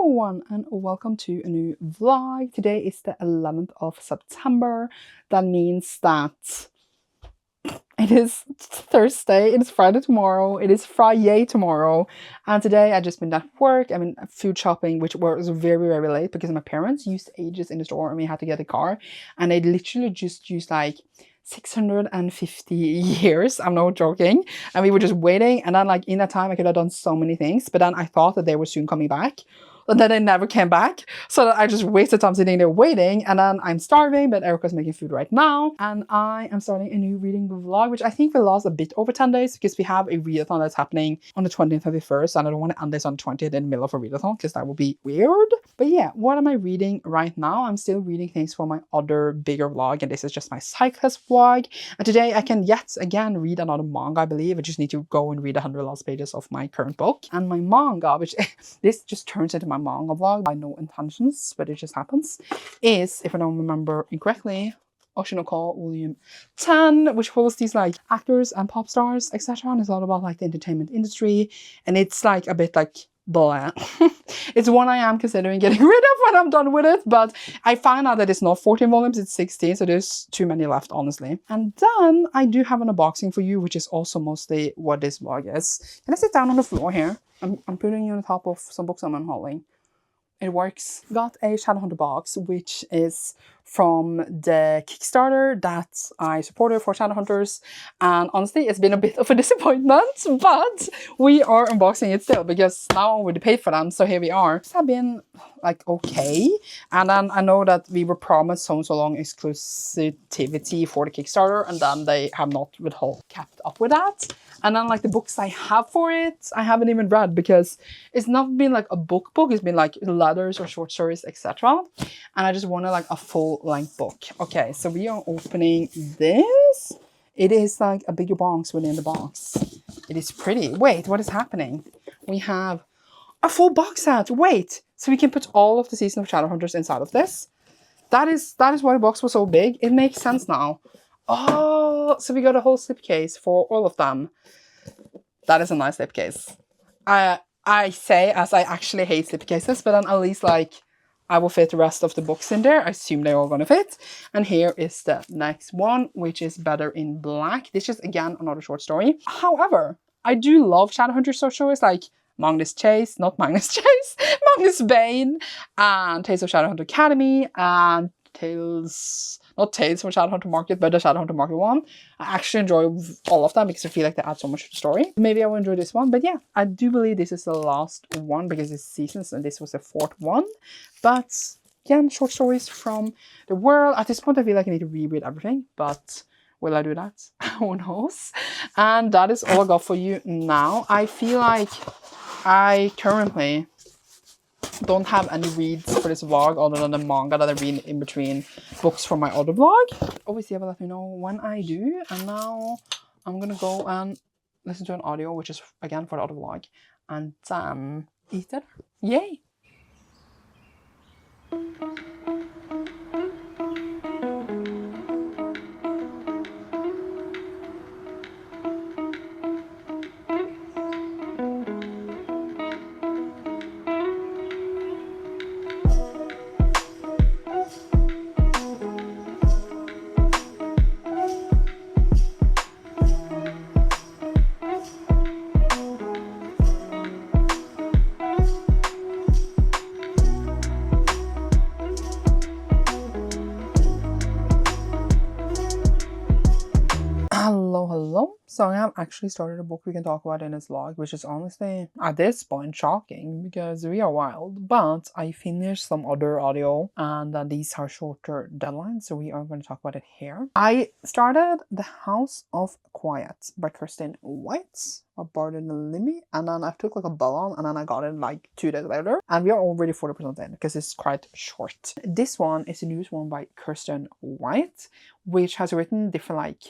everyone and welcome to a new vlog. Today is the 11th of September. That means that it is Thursday, it is Friday tomorrow, it is Friday tomorrow, and today I just been at work. I mean food shopping, which was very late because my parents used ages in the store and we had to get a car, and they literally just used like 650 years, I'm not joking, and we were just waiting. And then like in that time I could have done so many things, but then I thought that they were soon coming back, but then they never came back, so I just wasted time sitting there waiting. And then I'm starving, but Erica's making food right now, and I am starting a new reading vlog, which I think will last a bit over 10 days because we have a readathon that's happening on the 20th of the 1st, and I don't want to end this on the 20th in the middle of a readathon because that would be weird. But yeah, what am I reading right now? I'm still reading things for my other bigger vlog, and this is just my cyclist vlog. And today I can yet again read another manga, I believe. I just need to go and read 100 last pages of my current book. And my manga, which this just turns into my manga vlog by no intentions, but it just happens, is, if I don't remember incorrectly, Oshinoko Volume 10, which follows these like actors and pop stars, etc. And it's all about like the entertainment industry, and it's like a bit like blah. It's one I am considering getting rid of when I'm done with it, but I find out that it's not 14 volumes, it's 16, so there's too many left, honestly. And then I do have an unboxing for you, which is also mostly what this vlog is. Can I sit down on the floor here? I'm putting you on the top of some books I'm unholding. It works. Got a Shadowhunter box, which is from the Kickstarter that I supported for Shadowhunters, and honestly it's been a bit of a disappointment, but we are unboxing it still because now I already paid for them, so here we are. It's been like okay, and then I know that we were promised so long exclusivity for the Kickstarter, and then they have not kept up with that. And then like the books I have for it, I haven't even read because it's not been like a book, it's been like letters or short stories, etc. And I just wanted like a full-length book. Okay, so we are opening this. It is like a bigger box within the box. It is pretty. Wait, what is happening? We have a full box set. Wait, so we can put all of the Season of Shadowhunters inside of this. That is why the box was so big. It makes sense now. Oh, so we got a whole slipcase for all of them. That is a nice slipcase. I say as I actually hate slipcases, but then at least like I will fit the rest of the books in there. I assume they're all gonna fit. And here is the next one, which is Better in Black. This is again another short story. However, I do love Shadowhunter short stories like Magnus Chase, not Magnus Chase, Magnus Bane, and Tales of Shadowhunter Academy, and not Tales from Shadowhunter Market, but the Shadowhunter Market one. I actually enjoy all of them because I feel like they add so much to the story. Maybe I will enjoy this one, but yeah, I do believe this is the last one because it's seasons and this was the 4th one. But again, short stories from the world. At this point, I feel like I need to reread everything, but will I do that? Who knows? And that is all I got for you now. I feel like I currently don't have any reads for this vlog other than the manga that I read in between books from my other vlog. Obviously, I will let you know when I do. And now I'm gonna go and listen to an audio, which is again for the other vlog, and then eat it. Yay! Hello. So I have actually started a book we can talk about in this vlog, which is honestly at this point shocking because we are wild. But I finished some other audio, and these are shorter deadlines, so we are going to talk about it here. I started The House of Quiet by Kirsten White, or Barden Limmy, and then I took like a bell, and then I got it like 2 days later, and we are already 40% in because it's quite short. This one is the newest one by Kirsten White, which has written different like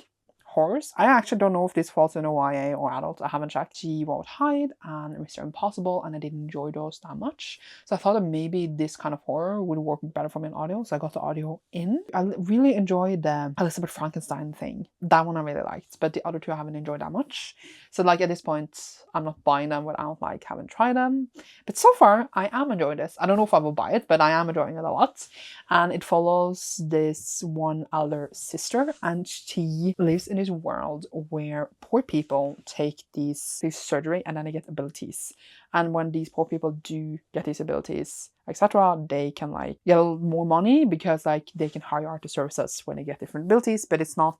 horrors. I actually don't know if this falls in a YA or adult. I haven't checked. She wrote Hide and Mr. Impossible, and I didn't enjoy those that much. So I thought that maybe this kind of horror would work better for me in audio. So I got the audio in. I really enjoyed the Elizabeth Frankenstein thing. That one I really liked, but the other two I haven't enjoyed that much. So like at this point, I'm not buying them without like having tried them. But so far, I am enjoying this. I don't know if I will buy it, but I am enjoying it a lot. And it follows this one elder sister, and she lives in this world where poor people take these surgery and then they get abilities. And when these poor people do get these abilities, etc., they can like get more money because like they can hire artist services when they get different abilities, but it's not,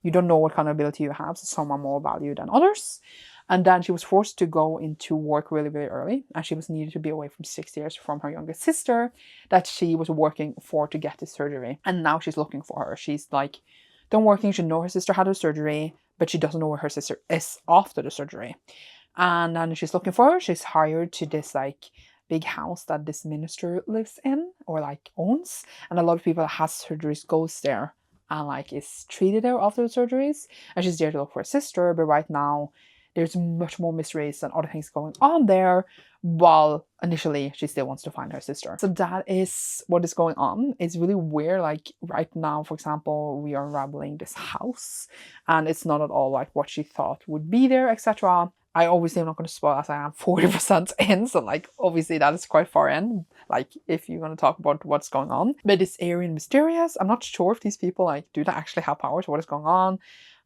you don't know what kind of ability you have, so some are more valued than others. And then she was forced to go into work really, really early, and she was needed to be away from 6 years from her youngest sister that she was working for to get this surgery. And now she's looking for her. She's like done working, she knows her sister had a surgery, but she doesn't know where her sister is after the surgery. And then she's looking for her. She's hired to this like big house that this minister lives in or like owns, and a lot of people that has surgeries goes there and like is treated there after the surgeries, and she's there to look for her sister. But right now there's much more mysteries and other things going on there, while initially she still wants to find her sister. So that is what is going on. It's really weird. Like right now, for example, we are unraveling this house and it's not at all like what she thought would be there, etc. I obviously am not going to spoil as I am 40% in, so like obviously that is quite far in, like if you're going to talk about what's going on. But it's eerie and mysterious. I'm not sure if these people like do they actually have powers, what is going on.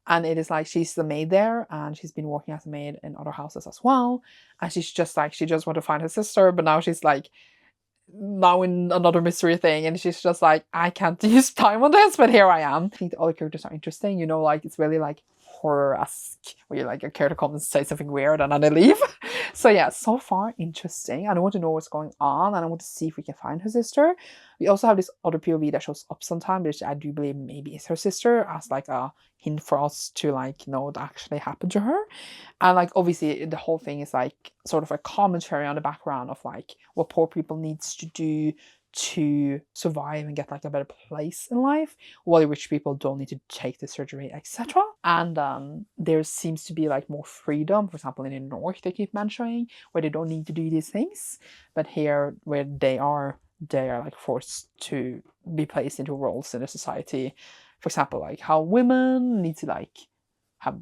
And it is like she's the maid there, and she's been working as a maid in other houses as well. And she's just like, she just want to find her sister, but now she's like, now in another mystery thing, and she's just like, I can't use time on this, but here I am. I think the other characters are interesting, you know, like it's really like horror-esque, where you like a character comes and say something weird and then they leave. So yeah, so far interesting. I don't want to know what's going on, and I want to see if we can find her sister. We also have this other POV that shows up sometime, which I do believe maybe is her sister, as like a hint for us to like know what actually happened to her. And like obviously the whole thing is like sort of a commentary on the background of like what poor people needs to do to survive and get like a better place in life, while rich people don't need to take the surgery, etc. And there seems to be like more freedom, for example in the north they keep mentioning, where they don't need to do these things, but here where they are like forced to be placed into roles in a society. For example, like how women need to like have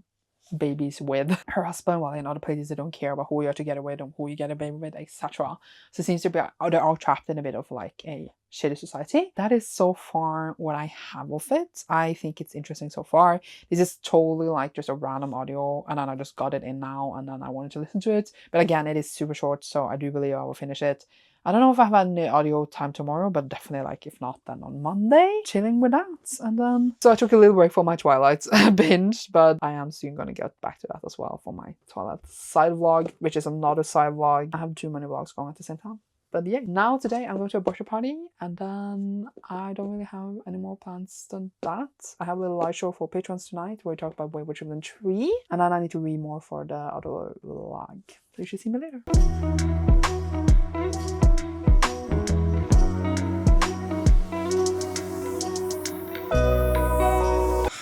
babies with her husband, while in other places they don't care about who you're together with and who you get a baby with, etc. So it seems to be they're all trapped in a bit of like a shitty society. That is so far what I have of it. I think it's interesting so far. This is totally like just a random audio, and then I just got it in now and then I wanted to listen to it. But again, it is super short, so I do believe I will finish it. I don't know if I have any audio time tomorrow, but definitely like if not, then on Monday, chilling with that. And then so I took a little break for my Twilight binge, but I am soon gonna get back to that as well for my Twilight side vlog, which is another side vlog. I have too many vlogs going at the same time. But yeah, now today I'm going to a birthday party, and then I don't really have any more plans than that. I have a little live show for patrons tonight where we talk about Way Witcher Than 3, and then I need to read more for the other vlog. So you should see me later.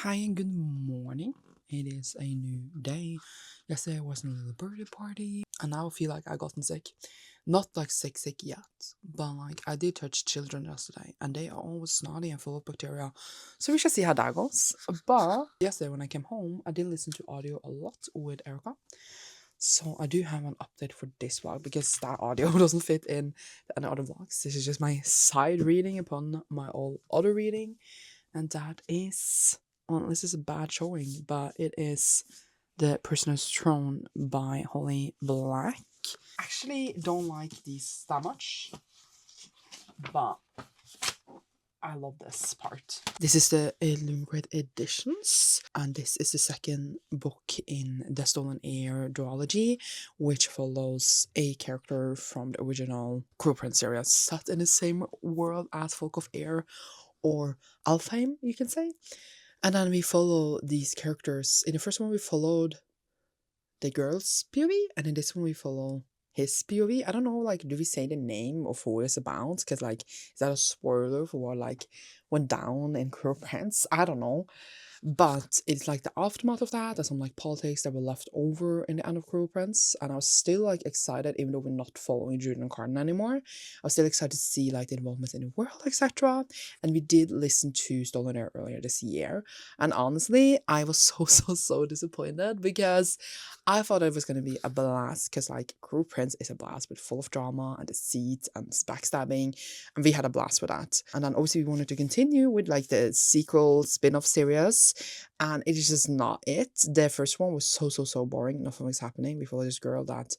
Hi and good morning. It is a new day. Yesterday was a little birthday party, and now I feel like I gotten sick. Not like sick yet, but like I did touch children yesterday, and they are always snotty and full of bacteria. So we shall see how that goes. But yesterday when I came home, I did listen to audio a lot with Erica. So I do have an update for this vlog, because that audio doesn't fit in any other vlogs. This is just my side reading upon my other reading, and that is, well, this is a bad showing, but it is The Prisoner's Throne by Holly Black. Actually don't like these that much, but I love this part. This is the Illuminated editions, and this is the second book in the Stolen Heir duology, which follows a character from the original Cruel Prince series, set in the same world as Folk of Air, or Alfheim, you can say. And then we follow these characters. In the first one we followed the girl's POV, and in this one we follow his POV. I don't know, like, do we say the name of who it's about? Because, like, is that a spoiler for what, like, went down in Cruel Prince? I don't know. but it's like the aftermath of that and some like politics that were left over in the end of Cruel Prince, and I was still like excited even though we're not following Jude and Carden anymore. I was still excited to see like the involvement in the world, etc. And we did listen to Stolen Air earlier this year, and honestly I was so disappointed because I thought it was going to be a blast, because like Cruel Prince is a blast but full of drama and deceit and backstabbing, and we had a blast with that. And then obviously we wanted to continue with like the sequel spin-off series, and it is just not it. The first one was so boring. Nothing was happening. We followed this girl that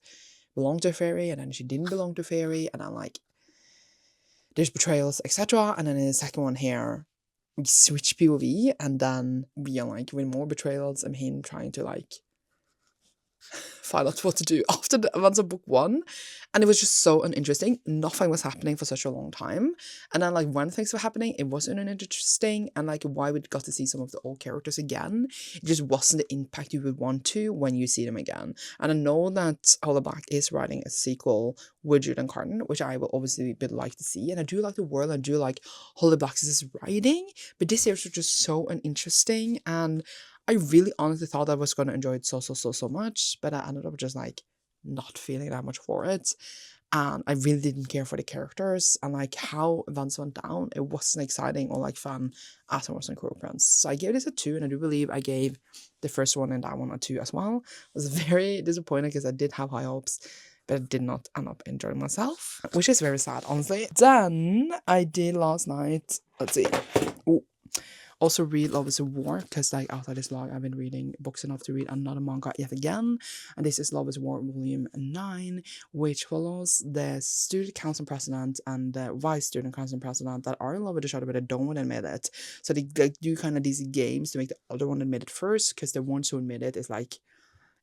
belonged to a fairy, and then she didn't belong to a fairy, and then like there's betrayals, etc. And then in the second one here, we switch POV, and then we are like with more betrayals and him trying to like find out what to do after the events of book one, and it was just so uninteresting. Nothing was happening for such a long time, and then like when things were happening, it wasn't uninteresting, and like why we got to see some of the old characters again, it just wasn't the impact you would want to when you see them again. And I know that Holla Black is writing a sequel with Jude and Carden, which I will obviously be like to see, and I do like the world, I do like Holla Black's writing, but this series was just so uninteresting, and I really honestly thought I was going to enjoy it so much, but I ended up just like not feeling that much for it. And I really didn't care for the characters, and like how events went down, it wasn't exciting or like fun as it was in Cruel Prince. So I gave this a 2, and I do believe I gave the first one and that one a 2 as well. I was very disappointed because I did have high hopes, but I did not end up enjoying myself, which is very sad, honestly. Then I did last night, let's see. Ooh. Also read Love is a War, because like outside this vlog I've been reading books enough to read another manga yet again, and this is Love is a War volume 9, which follows the student council president and the vice student council president that are in love with each other but they don't want to admit it. So they do kind of these games to make the other one admit it first, because the ones who admit it is like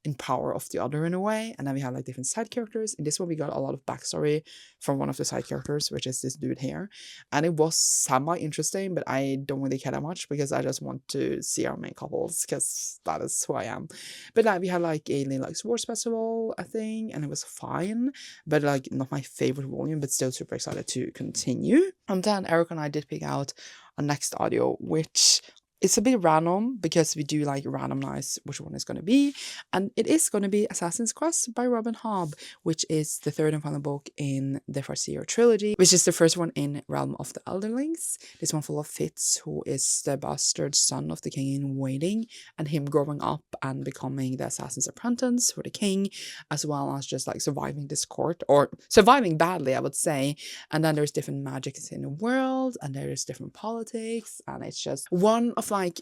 in power of the other in a way. And then we have like different side characters. In this one we got a lot of backstory from one of the side characters, which is this dude here, and it was semi interesting, but I don't really care that much because I just want to see our main couples, because that is who I am. But we had like a like sports festival, I think, and it was fine, but like not my favorite volume, but still super excited to continue. And then Eric and I did pick out a next audio, which it's a bit random because we do like randomize which one is going to be, and it is going to be Assassin's Quest by Robin Hobb, which is the third and final book in the Farseer trilogy, which is the first one in Realm of the Elderlings. This one full of Fitz, who is the bastard son of the king in waiting, and him growing up and becoming the assassin's apprentice for the king, as well as just like surviving this court, or surviving badly I would say. And then there's different magics in the world, and there's different politics, and it's just one of like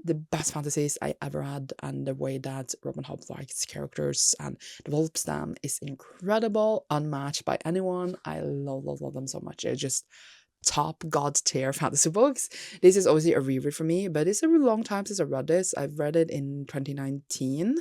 the best fantasies I ever had, and the way that Robin Hobb writes characters and develops them is incredible, unmatched by anyone. I love them so much. It's just top god tier fantasy books. This is obviously a reread for me, but it's a really long time since I read this. I've read it in 2019,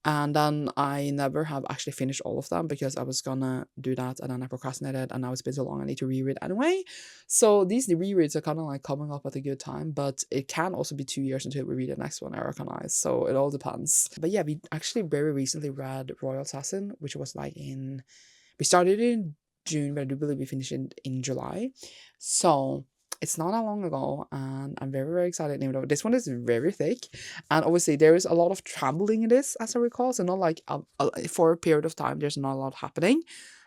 and then I never have actually finished all of them because I was gonna do that and then I procrastinated, and now it's been so long I need to reread anyway. So these rereads are kind of like coming up at a good time, but it can also be 2 years until we read the next one, I recognize, so it all depends. But yeah, we actually very recently read Royal Assassin, which was like we started in June, but I do believe we finished it in July. So it's not that long ago, and I'm very excited, even though this one is very thick, and obviously there is a lot of trembling in this, as I recall. So not like for a period of time there's not a lot happening,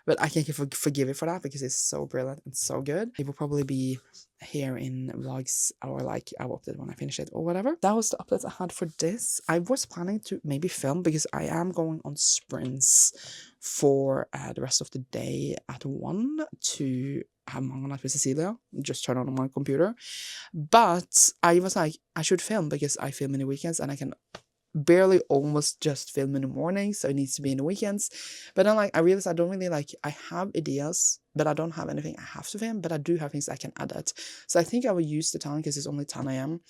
but I can forgive it for that because it's so brilliant and so good. It will probably be here in vlogs, or like I'll update when I finish it or whatever. That was the updates I had for this. I was planning to maybe film because I am going on sprints for the rest of the day at 1 to have Manga Night with Cecilia, just turn on my computer. But I was like, I should film because I film in the weekends and I can barely almost just film in the morning, so it needs to be in the weekends. But then like I realized I don't really like, I have ideas but I don't have anything I have to film, but I do have things I can edit. So I think I will use the time, because it's only 10 a.m,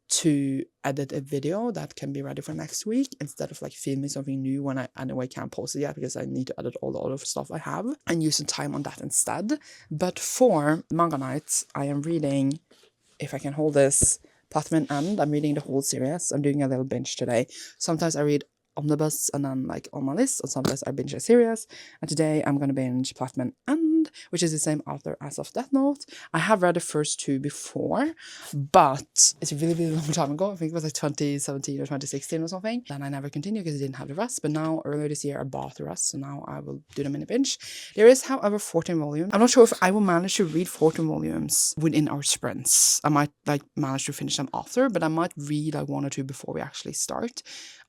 to edit a video that can be ready for next week, instead of like filming something new when I anyway can't post it yet because I need to edit all the other stuff I have, and use some time on that instead. But for Manga Night I am reading, if I can hold this, Platinum End. I'm reading the whole series. I'm doing a little binge today. Sometimes I read omnibus and then like on my list. On some days I binge a series, and today I'm gonna binge Platinum End, which is the same author as of Death Note. I have read the first two before, but it's a really long time ago. I think it was like 2017 or 2016 or something. Then I never continued because I didn't have the rest. But now earlier this year I bought the rest, so now I will do them in a binge. There is, however, 14 volumes. I'm not sure if I will manage to read 14 volumes within our sprints. I might like manage to finish them after, but I might read like 1 or 2 before we actually start.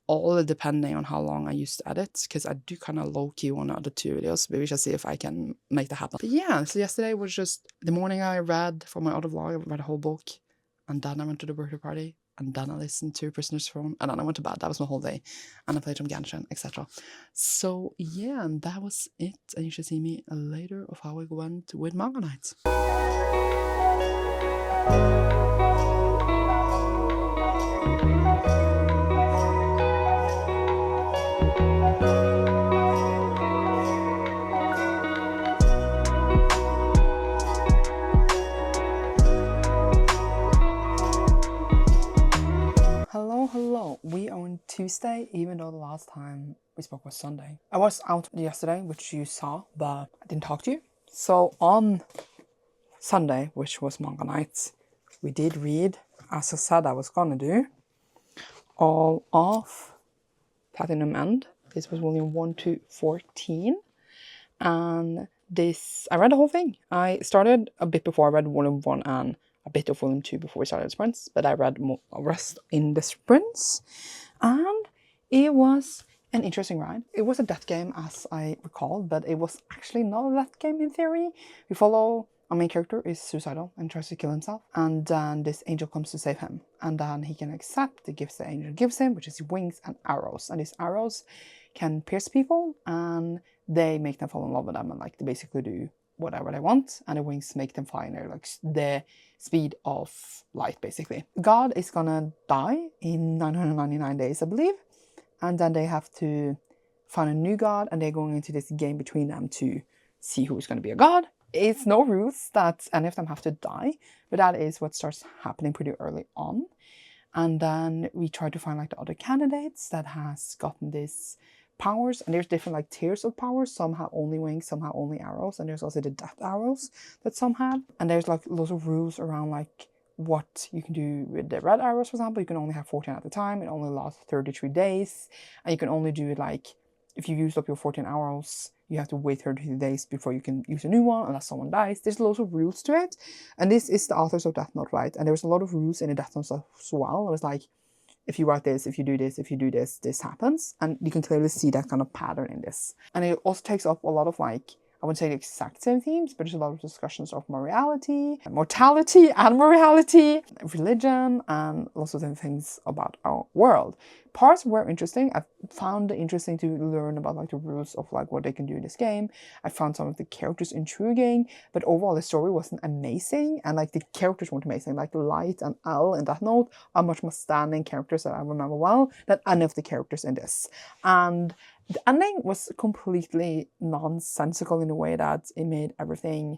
All depending on how long I used to edit, because I do kind of low-key want to edit 2 videos. Maybe we shall see if I can make that happen. But yeah, so yesterday was just the morning. I read for my other vlog, I read a whole book, and then I went to the birthday party, and then I listened to Prisoner's Throne, and then I went to bed. That was my whole day, and I played some Genshin, etc. So yeah, and that was it, and you should see me later of how it went with Manga Night. Hello. We are on Tuesday, even though the last time we spoke was Sunday. I was out yesterday, which you saw, but I didn't talk to you. So on Sunday, which was Manga Night, we did read, as I said I was gonna do, all of Platinum End. This was volume 1 to 14. And this, I read the whole thing. I started a bit before. I read volume 1 and a bit of volume 2 before we started the sprints, but I read more rest in the sprints, and it was an interesting ride. It was a death game, as I recall, but it was actually not a death game in theory. We follow our main character is suicidal and tries to kill himself, and then this angel comes to save him, and then he can accept the gifts the angel gives him, which is wings and arrows, and these arrows can pierce people, and they make them fall in love with them, and like they basically do whatever they want, and the wings make them fly in there, like the speed of light, basically. God is gonna die in 999 days, I believe, and then they have to find a new god, and they're going into this game between them to see who's gonna be a god. It's no rules that any of them have to die, but that is what starts happening pretty early on. And then we try to find like the other candidates that has gotten this powers, and there's different like tiers of powers. Some have only wings, some have only arrows, and there's also the death arrows that some have. And there's like lots of rules around like what you can do with the red arrows. For example, you can only have 14 at a time. It only lasts 33 days, and you can only do it like if you use up your 14 arrows, you have to wait 33 days before you can use a new one unless someone dies. There's lots of rules to it, and this is the authors of Death Note, right? And there was a lot of rules in the Death Note as well. It was like, if you write this, if you do this, if you do this, this happens. And you can clearly see that kind of pattern in this. And it also takes up a lot of like, I wouldn't say the exact same themes, but there's a lot of discussions of morality, and morality, religion, and lots of different things about our world. Parts were interesting. I found it interesting to learn about like the rules of like what they can do in this game. I found some of the characters intriguing, but overall the story wasn't amazing, and like the characters weren't amazing. Like Light and L in Death Note are much more standing characters that I remember well than any of the characters in this. And the ending was completely nonsensical in a way that it made everything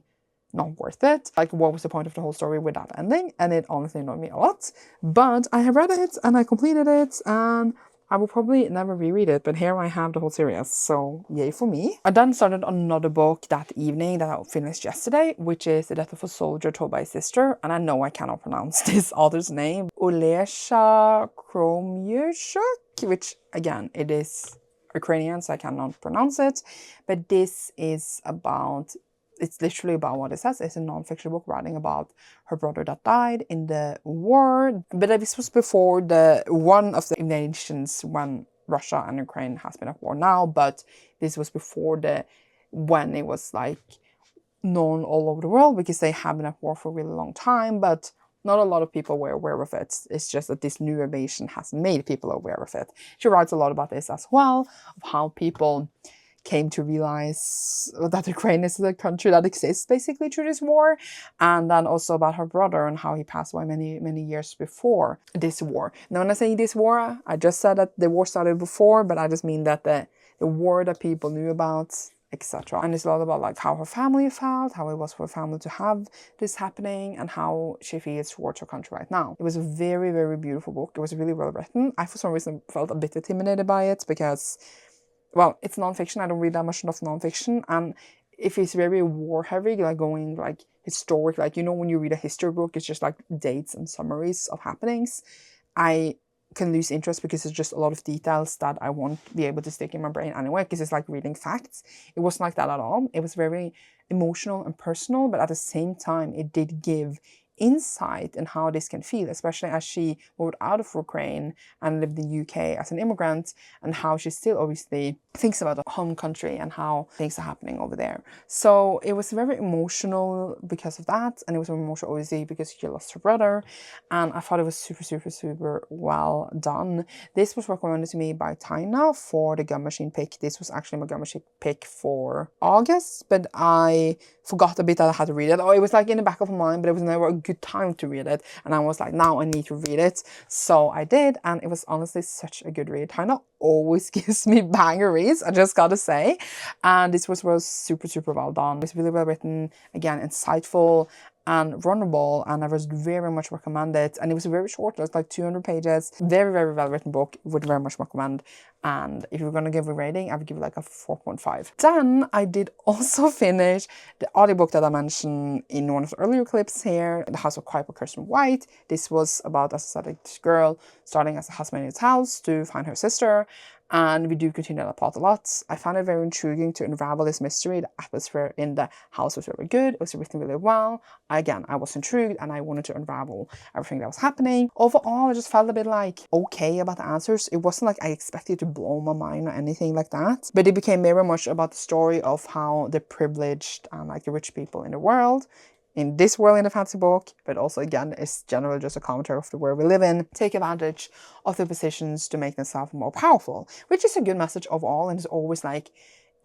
not worth it. Like, what was the point of the whole story with that ending? And it honestly annoyed me a lot. But I have read it and I completed it, and I will probably never reread it, but here I have the whole series, so yay for me. I then started another book that evening that I finished yesterday, which is The Death of a Soldier told by his sister, and I know I cannot pronounce this author's name, Olesha Kromyushuk, which again, it is Ukrainian, so I cannot pronounce it, but this is about, it's literally about what it says. It's a non-fiction book writing about her brother that died in the war. But this was before one of the invasions when Russia and Ukraine has been at war now. But this was before when it was like known all over the world, because they have been at war for a really long time. But not a lot of people were aware of it. It's just that this new invasion has made people aware of it. She writes a lot about this as well, of how people came to realize that Ukraine is the country that exists basically through this war, and then also about her brother and how he passed away many years before this war. Now, when I say this war, I just said that the war started before, but I just mean that the war that people knew about etc. And it's a lot about like how her family felt, how it was for her family to have this happening, and how she feels towards her country right now. It was a very, very beautiful book. It was really well written. I, for some reason, felt a bit intimidated by it because, well, it's nonfiction. I don't read that much of nonfiction, and if it's very war heavy, like going like historic, like, you know, when you read a history book, it's just like dates and summaries of happenings. I can lose interest because it's just a lot of details that I won't be able to stick in my brain anyway, because it's like reading facts. It wasn't like that at all. It was very emotional and personal, but at the same time, it did give insight in how this can feel, especially as she moved out of Ukraine and lived in the UK as an immigrant, and how she still obviously thinks about the home country and how things are happening over there. So it was very emotional because of that, and it was emotional obviously because she lost her brother, and I thought it was super, super, super well done. This was recommended to me by Tina for the Gum Machine pick. This was actually my Gum Machine pick for August, but I forgot a bit that I had to read it. Oh, it was like in the back of my mind, but it was never a good time to read it. And I was like, now I need to read it. So I did, and it was honestly such a good read. Tina always gives me banger reads, I just gotta say. And this was super, super well done. It was really well written, again, insightful and runnable, and I was very much recommend it. And it was very short, it was like 200 pages. Very, very well written book, would very much recommend. And if you're gonna give a rating, I would give it like a 4.5. Then I did also finish the audiobook that I mentioned in one of the earlier clips here, The House of Quiet by Kirsten White. This was about, as I said, this girl starting as a housemaid in his house to find her sister. And we do continue that plot a lot. I found it very intriguing to unravel this mystery. The atmosphere in the house was very good. It was written really well. Again, I was intrigued and I wanted to unravel everything that was happening. Overall, I just felt a bit like okay about the answers. It wasn't like I expected to blow my mind or anything like that. But it became very much about the story of how the privileged and like the rich people in the world, in this world in the fantasy book, but also again, it's generally just a commentary of the world we live in, take advantage of the positions to make themselves more powerful, which is a good message overall, and it's always like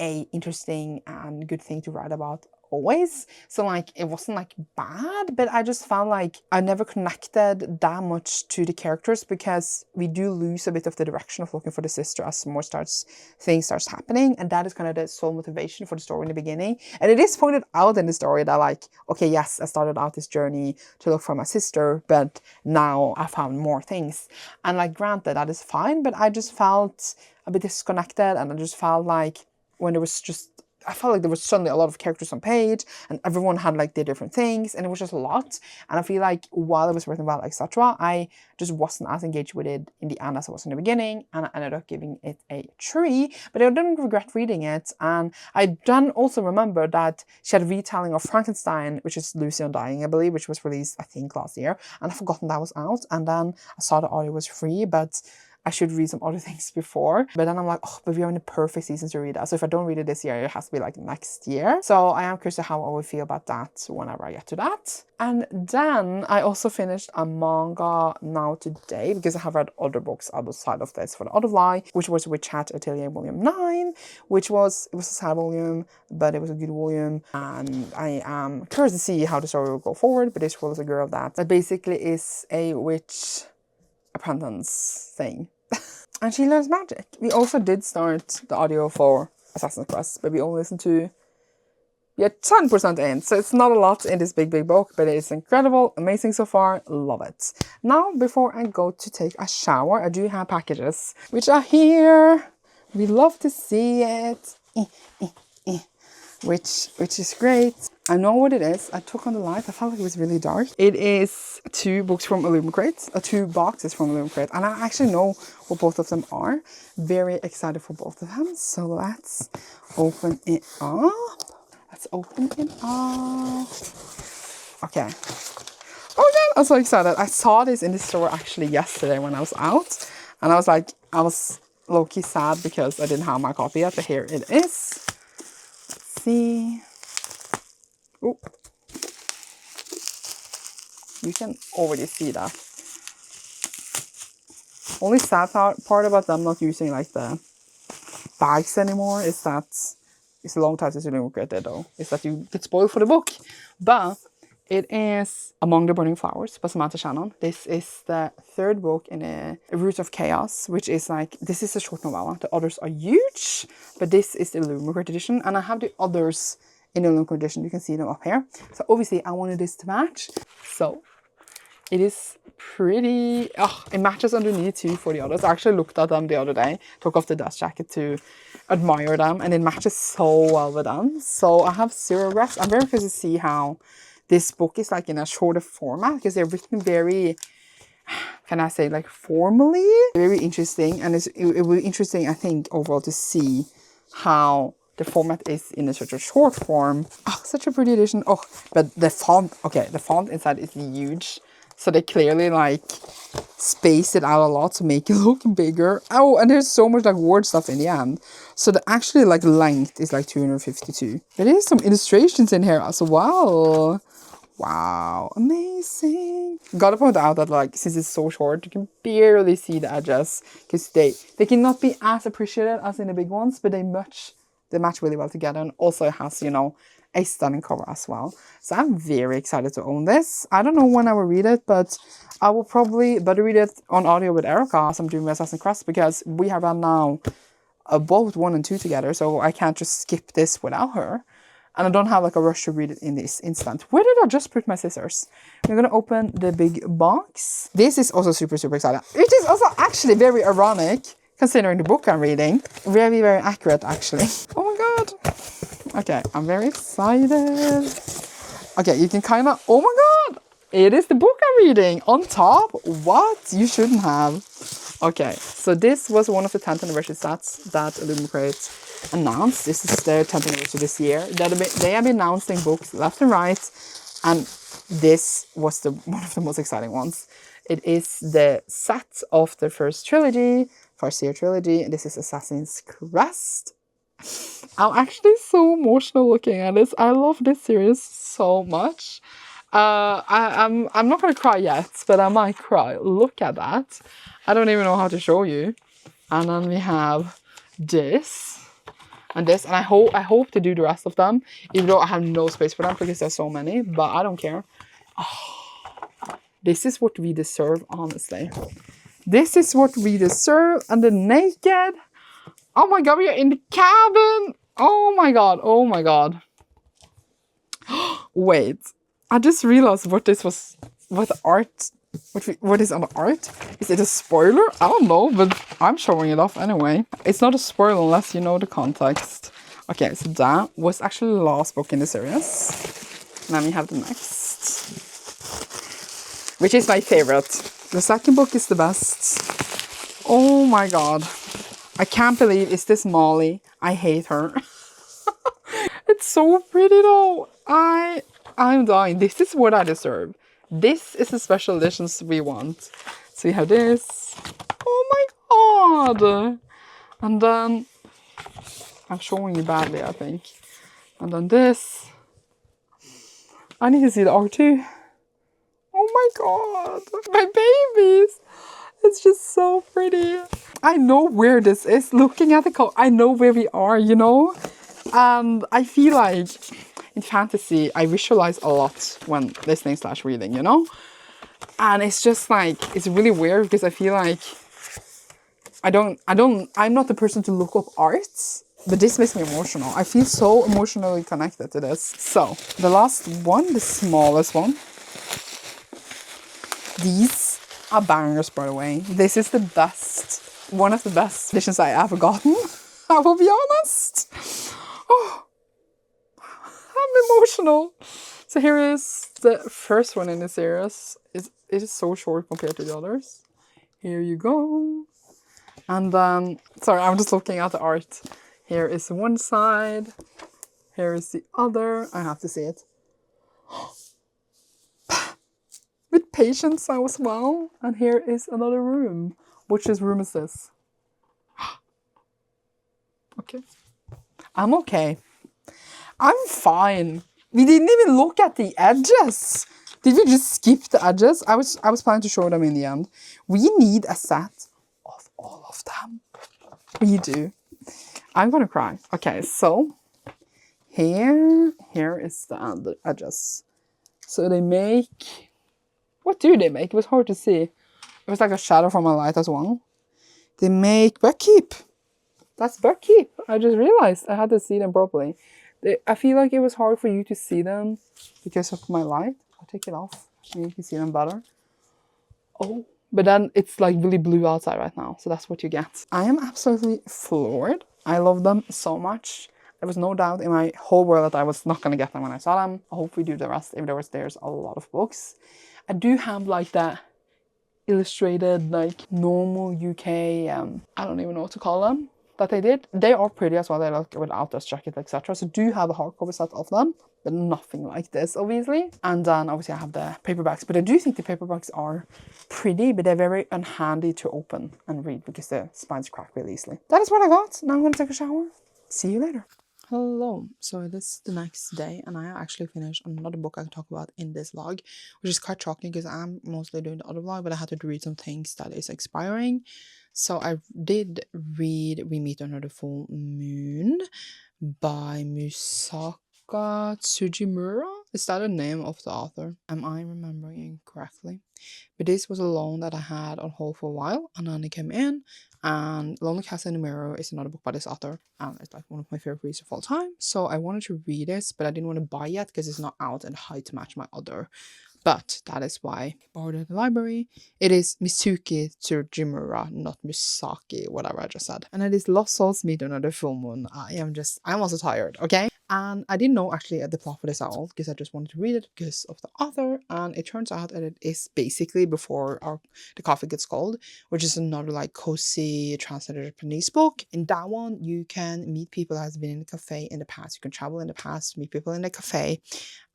a interesting and good thing to write about always. So like, it wasn't like bad, but I just felt like I never connected that much to the characters, because we do lose a bit of the direction of looking for the sister as more things starts happening, and that is kind of the sole motivation for the story in the beginning. And it is pointed out in the story that like, okay, yes, I started out this journey to look for my sister, but now I found more things. And like, granted, that is fine, but I just felt a bit disconnected, and I just felt like when there was just, I felt like there was suddenly a lot of characters on page, and everyone had like their different things, and it was just a lot. And I feel like while it was written well, etc., I just wasn't as engaged with it in the end as I was in the beginning, and I ended up giving it a 3. But I didn't regret reading it, and I then also remember that she had a retelling of Frankenstein, which is Lucy Undying, I believe, which was released, I think, last year, and I've forgotten that was out. And then I saw the audio was free, but I should read some other things before. But then I'm like, oh, but we are in the perfect season to read that. So if I don't read it this year, it has to be like next year. So I am curious to how I would feel about that whenever I get to that. And then I also finished a manga now today, because I have read other books outside of this for the Otherfly, which was Witch Hat Atelier Volume 9, it was a sad volume, but it was a good volume. And I am curious to see how the story will go forward. But this was a girl that basically is a witch apprentice thing. And she learns magic. We also did start the audio for Assassin's Crest, but we only listened to 10% in. So it's not a lot in this big book, but it is incredible, amazing so far, love it. Now, before I go to take a shower, I do have packages, which are here. We love to see it. Which is great. I know what it is. I took on the light. I felt like it was really dark. It is 2 books from Illumicrate, 2 boxes from Illumicrate, and I actually know what both of them are. Very excited for both of them. So let's open it up. Let's open it up. Okay. Oh yeah, I'm so excited. I saw this in the store actually yesterday when I was out, and I was like, I was low-key sad because I didn't have my copy yet, but here it is. See. Oh, you can already see that. Only sad part about them not using like the bags anymore is that it's a long time since you didn't regret it though. Is that you get spoiled for the book, but It is Among the Burning Flowers by Samantha Shannon. This is the third book in a Root of Chaos, which is like, this is a short novella. The others are huge, but this is the Audiobook edition. And I have the others in the Audiobook edition. You can see them up here. So obviously I wanted this to match. So it is pretty, it matches underneath too for the others. I actually looked at them the other day, took off the dust jacket to admire them, and it matches so well with them. So I have zero regrets. I'm very curious to see how this book is like in a shorter format, because they're written very, can I say, like formally? Very interesting, and it will be interesting, I think, overall to see how the format is in a such a short form. Oh, such a pretty edition. Oh, but the font, okay, the font inside is huge. So they clearly like space it out a lot to make it look bigger. Oh, and there's so much like word stuff in the end. So the actually like length is like 252. There is some illustrations in here as well. Wow, amazing. Gotta point out that like, since it's so short, you can barely see the edges, because they cannot be as appreciated as in the big ones, but they match really well together. And also it has, you know, a stunning cover as well. So I'm very excited to own this. I don't know when I will read it, but I will probably better read it on audio with Erica as I'm doing my Assassin's Crest, because we have now both 1 and 2 together, so I can't just skip this without her. And I don't have like a rush to read it in this instant. Where did I just put my scissors? We're gonna open the big box. This is also super, super exciting. It is also actually very ironic, considering the book I'm reading. Very, very accurate, actually. Oh my god. Okay, I'm very excited. Okay, you can kind of... Oh my god! It is the book I'm reading on top. What? You shouldn't have. Okay, so this was one of the 10th anniversary sets that Audiobook announced. This is their 10th anniversary this year. They have been announcing books left and right, and this was one of the most exciting ones. It is the set of the first year trilogy, and this is Assassin's Crest. I'm actually so emotional looking at this. I love this series so much. I'm not gonna cry yet, but I might cry. Look at that. I don't even know how to show you. And then we have this and this, and I hope to do the rest of them, even though I have no space for them because there's so many, but I don't care. Oh, this is what we deserve, honestly. This is what we deserve. And the naked. Oh my god, we are in the cabin. Oh my god, oh my god. Wait, I just realized what this was, what the art, what is on the art. Is it a spoiler? I don't know, but I'm showing it off anyway. It's not a spoiler unless you know the context. Okay, so that was actually the last book in the series. Now we have the next, which is my favorite. The second book is the best. Oh my god. I can't believe it's this Molly. I hate her. It's so pretty though. I'm dying. This is what I deserve. This is the special editions we want. So we have this. Oh my god. And then I'm showing you badly, I think. And then this. I need to see the art too. Oh my god. My babies. It's just so pretty. I know where this is. Looking at the cover, I know where we are, you know? And I feel like in fantasy, I visualize a lot when listening/reading, you know? And it's just like, it's really weird because I feel like I'm not the person to look up art, but this makes me emotional. I feel so emotionally connected to this. So, the last one, the smallest one. These are bangers, by the way. This is the best, one of the best editions I ever gotten. I will be honest. Oh, I'm emotional. So here is the first one in the series. It is so short compared to the others. Here you go. And then, sorry, I'm just looking at the art. Here is one side. Here is the other. I have to see it. With patience as well. And here is another room. Which room is this? Okay. I'm okay. I'm fine. We didn't even look at the edges. Did we just skip the edges? I was planning to show them in the end. We need a set of all of them. We do. I'm gonna cry. Okay, so here is the edges. So they make, what do they make? It was hard to see. It was like a shadow from a light as well. They make Buckkeep. That's Buckkeep. I just realized I had to see them properly. I feel like it was hard for you to see them because of my light. I'll take it off so you can see them better. Oh, but then it's like really blue outside right now, so that's what you get. I am absolutely floored. I love them so much. There was no doubt in my whole world that I was not going to get them when I saw them. I hope we do the rest. If there's a lot of books. I do have like that illustrated, like normal UK, I don't even know what to call them, that they did. They are pretty as well. They look without dust jacket, etc. So do have a hardcover set of them, but nothing like this, obviously. And then obviously I have the paperbacks, but I do think the paperbacks are pretty, but they're very unhandy to open and read because the spines crack really easily. That is what I got. Now I'm going to take a shower. See you later. Hello, so it is the next day and I actually finished another book I can talk about in this vlog, which is quite shocking because I'm mostly doing the other vlog, but I had to read some things that is expiring. So I did read We Meet Under the Full Moon by Musaka Tsujimura. Is that the name of the author? Am I remembering correctly? But this was a loan that I had on hold for a while, and then it came in. And Lonely Castle in the Mirror is another book by this author, and it's like one of my favorite reads of all time. So I wanted to read this, but I didn't want to buy it because it's not out in high to match my other. But that is why I borrowed it at the library. It is Mitsuki Tsujimura, not Musaki, whatever I just said. And it is Lost Souls Meet Under the Full Moon. I'm also tired, okay? And I didn't know actually the plot for this at all because I just wanted to read it because of the author. And it turns out that it is basically before The Coffee Gets Cold, which is another like cozy translated Japanese book. In that one, you can meet people that has been in a cafe in the past. You can travel in the past, meet people in the cafe,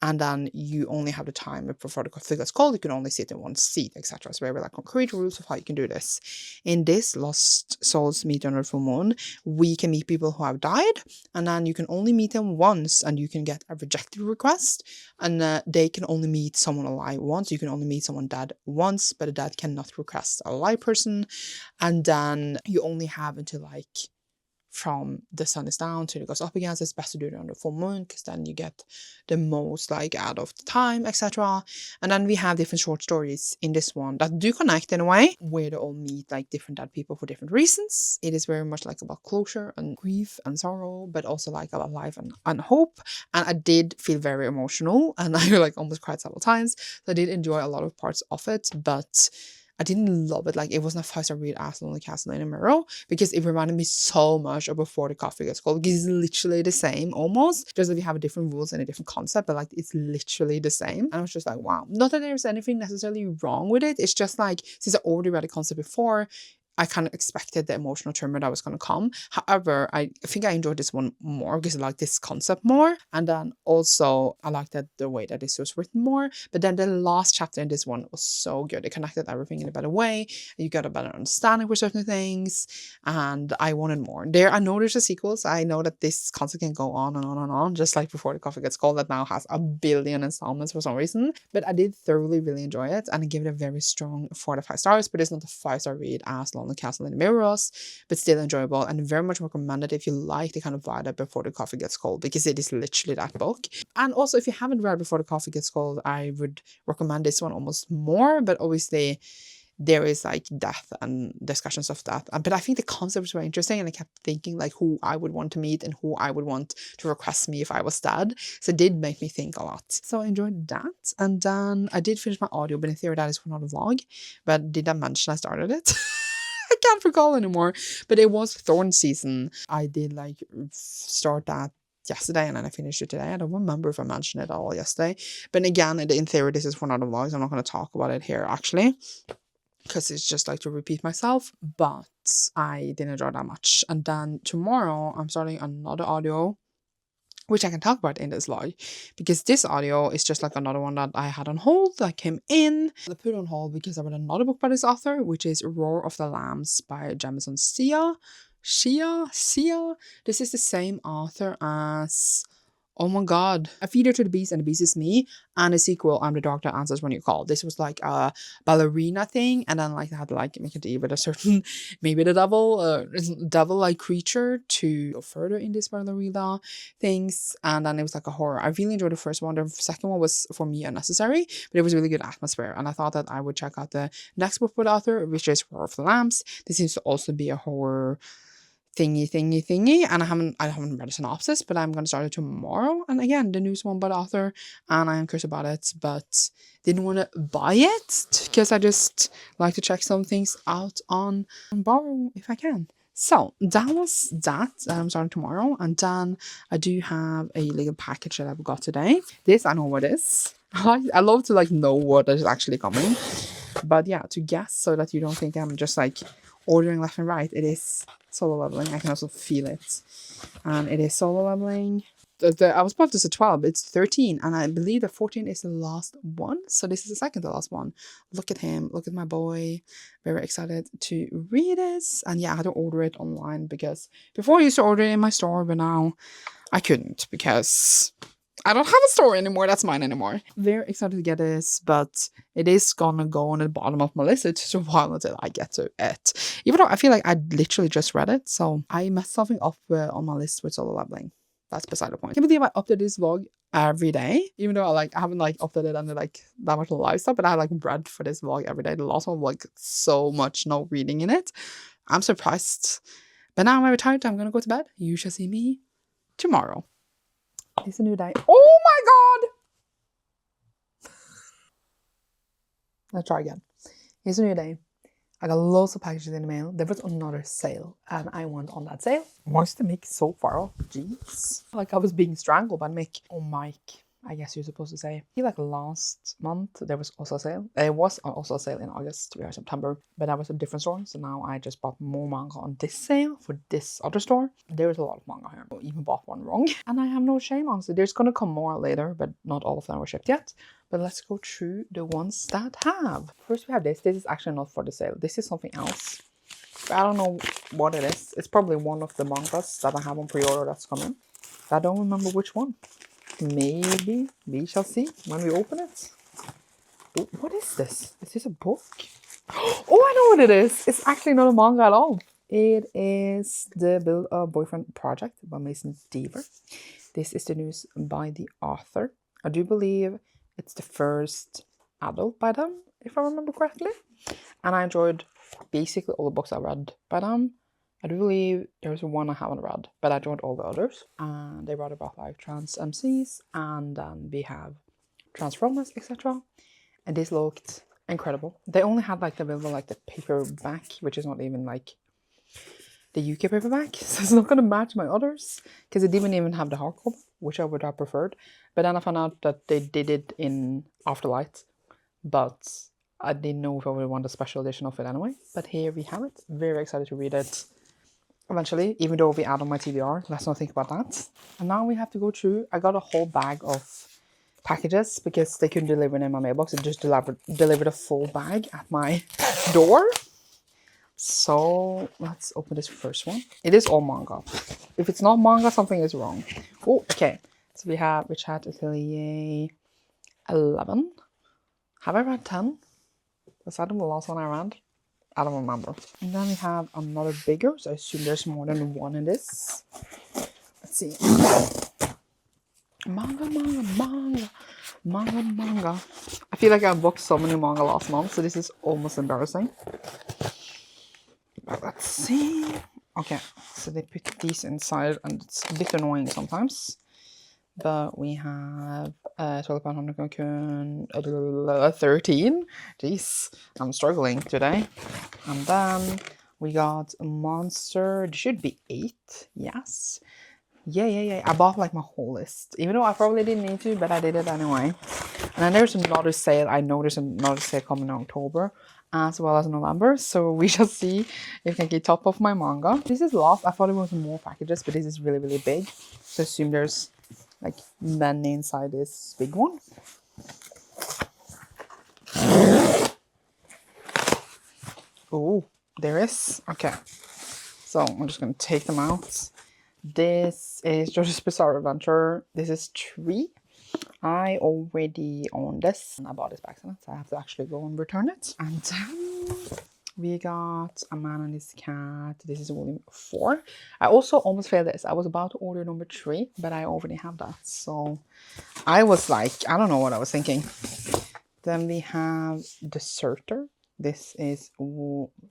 and then you only have the time before the coffee gets cold. You can only sit in one seat, etc. So very like concrete rules of how you can do this. In this Lost Souls Meet Under the Full Moon, we can meet people who have died, and then you can only meet them once, and you can get a rejected request, and they can only meet someone alive once. You can only meet someone dead once, but a dead cannot request a live person, and then you only have until like from the sun is down till it goes up again. So it's best to do it on the full moon because then you get the most like out of the time, etc. And then we have different short stories in this one that do connect in a way, where they all meet like different dead people for different reasons. It is very much like about closure and grief and sorrow, but also like about life and hope. And I did feel very emotional, and I like almost cried several times. So I did enjoy a lot of parts of it, but I didn't love it. Like, it wasn't a 5-star read as Lonely Castle in the Mirror because it reminded me so much of Before the Coffee Gets Cold, because it's literally the same almost, just that we have a different rules and a different concept, but like it's literally the same. And I was just like, wow. Not that there's anything necessarily wrong with it. It's just like, since I already read the concept before, I kind of expected the emotional turmoil that was going to come. However, I think I enjoyed this one more because I like this concept more. And then also I liked that the way that this was written more. But then the last chapter in this one was so good. It connected everything in a better way. You got a better understanding for certain things. And I wanted more. I know there's a sequel, so I know that this concept can go on and on and on, just like Before the Coffee Gets Cold, that now has a billion installments for some reason. But I did thoroughly really enjoy it, and I give it a very strong 4 out of 5 stars, but it's not a 5-star read as long. The Castle in the Mirrors, but still enjoyable, and very much recommended if you like the kind of vibe that Before the Coffee Gets Cold, because it is literally that book. And also, if you haven't read Before the Coffee Gets Cold, I would recommend this one almost more, but obviously there is like death and discussions of that. But I think the concept was very interesting, and I kept thinking like who I would want to meet and who I would want to request me if I was dead. So it did make me think a lot. So I enjoyed that. And then I did finish my audio, but in theory that is for another vlog. But did I mention I started it? I can't recall anymore. But it was Thorn season. I did like start that yesterday, and then I finished it today. I don't remember if I mentioned it at all yesterday. But again, in theory, this is for another vlog, so I'm not going to talk about it here actually, because it's just like to repeat myself. But I didn't enjoy that much. And then tomorrow I'm starting another audio, which I can talk about in this vlog, because this audio is just like another one that I had on hold that came in. I put it on hold because I read another book by this author, which is Roar of the Lambs by Jamison Sia. This is the same author as Oh my god. A Feeder to the Beast and the Beast is Me, and a sequel, I'm the Dog That Answers When You Call. This was like a ballerina thing, and then like they had to like make it with a certain, maybe the devil like creature to go further in this ballerina things, and then it was like a horror. I really enjoyed the first one. The second one was for me unnecessary, but it was really good atmosphere, and I thought that I would check out the next book with the author, which is War of the Lambs. This seems to also be a horror thingy, and I haven't read a synopsis, but I'm gonna start it tomorrow. And again, the newest one by the author, and I am curious about it, but didn't want to buy it because I just like to check some things out on borrow if I can. So that was that. I'm starting tomorrow, and then I do have a little package that I've got today. This I know what it is. I love to like know what is actually coming, but yeah, to guess so that you don't think I'm just like ordering left and right. It is solo leveling. I can also feel it, and it is solo leveling. I was bought this at 12. It's 13, and I believe that 14 is the last one. So this is the second to last one. Look at him. Look at my boy. Very excited to read this. And yeah, I had to order it online because before I used to order it in my store, but now I couldn't because I don't have a store anymore. That's mine anymore. Very excited to get this, but it is gonna go on the bottom of my list. It's just a while until I get to it. Even though I feel like I literally just read it, so I messed something up on my list with solo leveling. That's beside the point. I can't believe I update this vlog every day, even though I haven't like updated under like that much live stuff, but I like read for this vlog every day. The last one like so much no reading in it. I'm surprised. But now I'm retired. I'm gonna go to bed. You shall see me tomorrow. It's a new day. Oh my god! Let's try again. It's a new day. I got loads of packages in the mail. There was another sale, and I went on that sale. Why is the mic so far off? Jeez. Like I was being strangled by the mic. Oh, Mike. I guess you're supposed to say. I feel like last month there was also a sale. There was also a sale in August or September, but that was a different store. So now I just bought more manga on this sale for this other store. There is a lot of manga here. I even bought one wrong. And I have no shame, honestly. There's gonna come more later, but not all of them were shipped yet. But let's go through the ones that have. First we have this. This is actually not for the sale. This is something else. But I don't know what it is. It's probably one of the mangas that I have on pre-order that's coming. I don't remember which one. Maybe we shall see when we open it. Oh, what is this? Is this a book? Oh, I know what it is. It's actually not a manga at all. It is the Build a Boyfriend Project by Mason Deaver. This is the news by the author. I do believe it's the first adult by them, if I remember correctly. And I enjoyed basically all the books I read by them. I do believe there's one I haven't read, but I enjoyed all the others. And they wrote about like trans MCs, and then we have trans romance, etc. And this looked incredible. They only had like available like the paperback, which is not even like the UK paperback, so it's not gonna match my others because it didn't even have the hardcover, which I would have preferred. But then I found out that they did it in Afterlight, but I didn't know if I would want a special edition of it anyway. But here we have it. Very excited to read it eventually, even though it'll be out on my TBR. Let's not think about that. And now we have to go through. I got a whole bag of packages because they couldn't deliver it in my mailbox. It just delivered a full bag at my door. So let's open this first one. It is all manga. If it's not manga, something is wrong. Oh, okay. So we have Richard Atelier 11. Have I read 10? Was that the last one I read? I don't remember. And then we have another bigger, so I assume there's more than one in this. Let's see. Manga. I feel like I booked so many manga last month, so this is almost embarrassing. But let's see. Okay, so they put these inside, and it's a bit annoying sometimes. But we have Tulipan Honokun 13. Jeez, I'm struggling today. And then we got a Monster. It should be 8. Yes. Yeah. I bought like my whole list. Even though I probably didn't need to, but I did it anyway. And then there's another sale. I know there's another sale coming in October as well as November. So we shall see if I can get top of my manga. This is lost. I thought it was more packages, but this is really, really big. So I assume there's like many inside this big one. Oh, there is. Okay. So I'm just going to take them out. This is JoJo's Bizarre Adventure. This is 3. I already own this. I bought this by accident, so I have to actually go and return it. And we got A Man and His Cat. This is volume 4. I also almost failed this. I was about to order number 3, but I already have that. So I was like, I don't know what I was thinking. Then we have Deserter. This is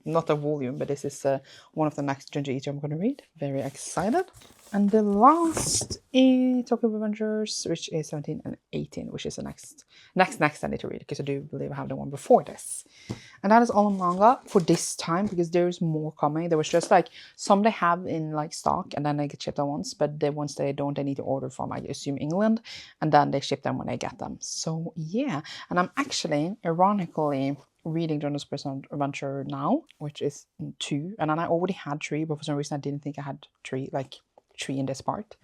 not a volume, but this is one of the next Ginger Eater I'm going to read. Very excited. And the last is Tokyo Avengers, which is 17 and 18, which is the next I need to read, because I do believe I have the one before this. And that is all in manga for this time, because there's more coming. There was just like some they have in like stock, and then they get shipped at once, but the ones they don't, they need to order from, I assume, England, and then they ship them when they get them. So yeah, and I'm actually, ironically, reading JoJo's Bizarre Adventure now, which is 2, and then I already had 3, but for some reason I didn't think I had 3 in this part.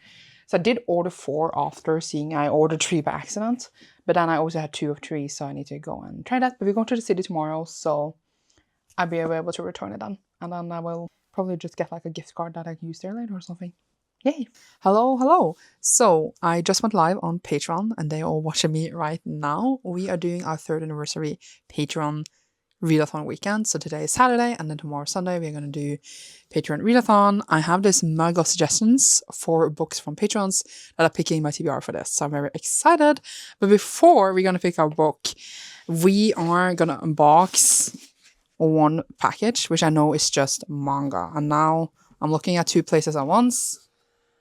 So I did order 4 after seeing I ordered 3 by accident, but then I also had 2 of 3, so I need to go and try that. But we're going to the city tomorrow, so I'll be able to return it then, and then I will probably just get like a gift card that I can use there later or something. Yay! Hello! So I just went live on Patreon, and they are all watching me right now. We are doing our 3rd anniversary Patreon Readathon weekend. So today is Saturday, and then tomorrow Sunday we're going to do Patreon Readathon. I have this Manga suggestions for books from Patrons that are picking my TBR for this, so I'm very excited. But before we're going to pick our book, we are going to unbox one package, which I know is just manga. And now I'm looking at 2 places at once.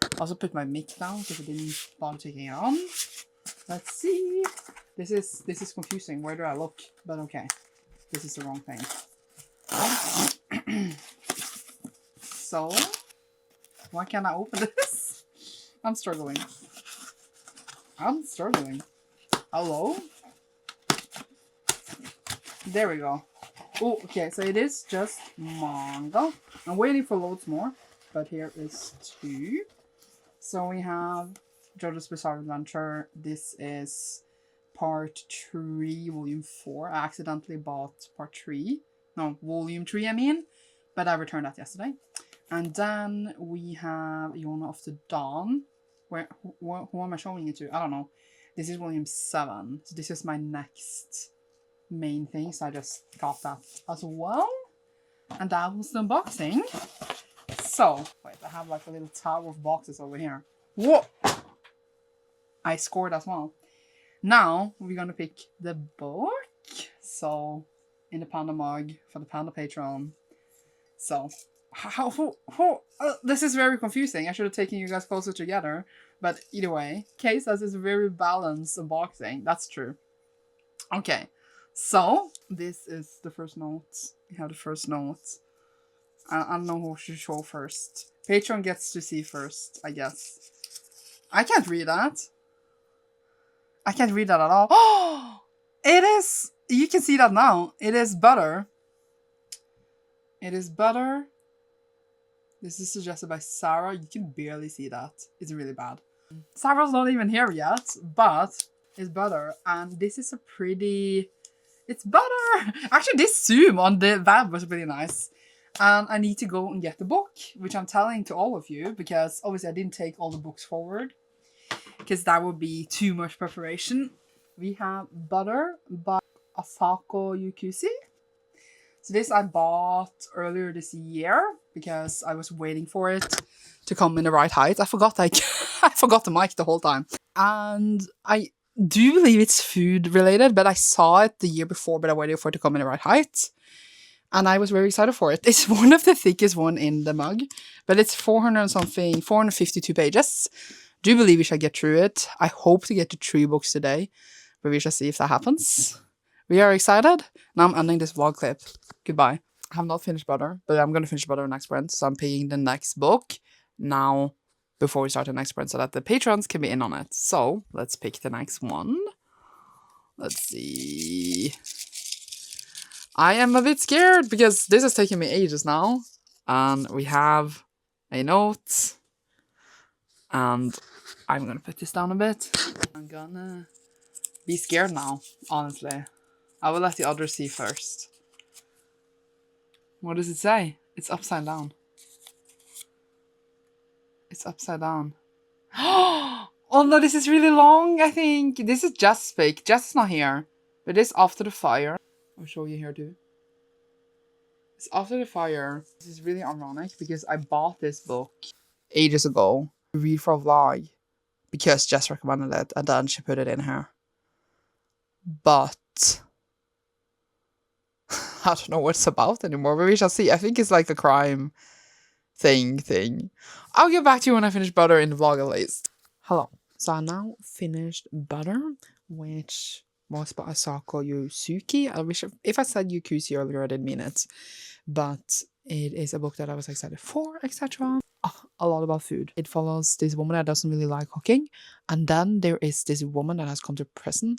I also put my mic down because I didn't bother taking it on. Let's see. This is confusing. Where do I look? But okay. This is the wrong thing. So, why can't I open this? I'm struggling. Hello? There we go. Oh, okay, so it is just manga. I'm waiting for loads more, but here is 2. So we have JoJo's Bizarre Adventure. This is part 3, volume 4. I accidentally bought part 3. No, volume 3, I mean. But I returned that yesterday. And then we have Yona of the Dawn. Who am I showing it to? I don't know. This is volume 7. So this is my next main thing. So I just got that as well. And that was the unboxing. So, wait, I have like a little tower of boxes over here. Whoa! I scored as well. Now, we're gonna pick the book. So, in the Panda mug for the Panda Patreon. So, this is very confusing. I should have taken you guys closer together. But either way, Kay says it's a very balanced unboxing. That's true. Okay, so this is the first note. We have the first note. I don't know who should show first. Patreon gets to see first, I guess. I can't read that. I can't read that at all. Oh! It is! You can see that now. It is butter. It is butter. This is suggested by Sarah. You can barely see that. It's really bad. Sarah's not even here yet, but it's butter. And this is a pretty... It's butter! Actually, this zoom on the web was really nice. And I need to go and get the book, which I'm telling to all of you, because obviously I didn't take all the books forward, because that would be too much preparation. We have Butter by Asako Yukusi. So this I bought earlier this year, because I was waiting for it to come in the right height. I forgot I forgot the mic the whole time. And I do believe it's food related, but I saw it the year before, but I waited for it to come in the right height. And I was very excited for it. It's one of the thickest one in the mug, but it's 452 pages. Do believe we shall get through it. I hope to get to 3 books today, but we shall see if that happens. We are excited. Now I'm ending this vlog clip. Goodbye. I have not finished Butter, but I'm going to finish Butter next sprint, so I'm picking the next book now before we start the next sprint so that the patrons can be in on it. So let's pick the next one. Let's see. I am a bit scared because this is taking me ages now. And we have a note. And I'm gonna put this down a bit. I'm gonna be scared now, honestly. I will let the others see first. What does it say? It's upside down. It's upside down. Oh no, this is really long, I think. This is Jess fake. Jess is not here. But it's After the Fire. I'll show you here too. It's After the Fire. This is really ironic because I bought this book ages ago to read for a vlog because Jess recommended it and then she put it in here. But I don't know what it's about anymore, but we shall see. I think it's like a crime thing. I'll get back to you when I finish Butter in the vlog at least. Hello. So I now finished Butter, which was by Asako Yusuki. I wish if I said Yukusi earlier, I didn't mean it. But it is a book that I was excited for, etc. A lot about food. It follows this woman that doesn't really like cooking. And then there is this woman that has come to prison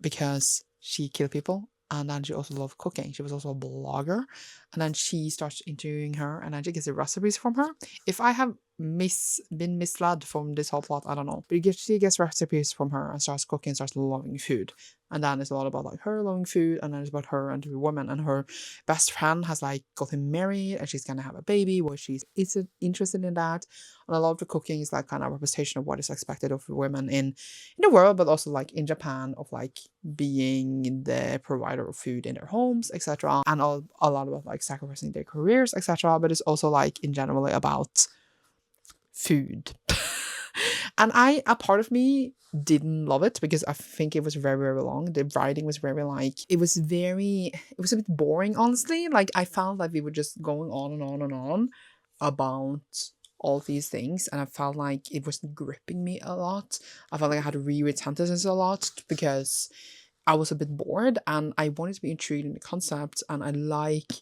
because she killed people. And then she also loved cooking. She was also a blogger. And then she starts interviewing her and then she gets the recipes from her. If I have been misled from this whole plot, I don't know. But she gets recipes from her and starts cooking and starts loving food. And then it's a lot about like her loving food, and then it's about her and the woman, and her best friend has like gotten married and she's gonna have a baby, where she's interested in that. And a lot of the cooking is like kind of a representation of what is expected of women in the world, but also like in Japan, of like being the provider of food in their homes, etc. And a lot about like sacrificing their careers, etc. But it's also like in general about food. And a part of me didn't love it because I think it was very, very long. The writing was very like, it was a bit boring, honestly. Like I felt like we were just going on and on and on about all these things, and I felt like it wasn't gripping me a lot. I felt like I had to reread sentences a lot because I was a bit bored and I wanted to be intrigued in the concept, and I like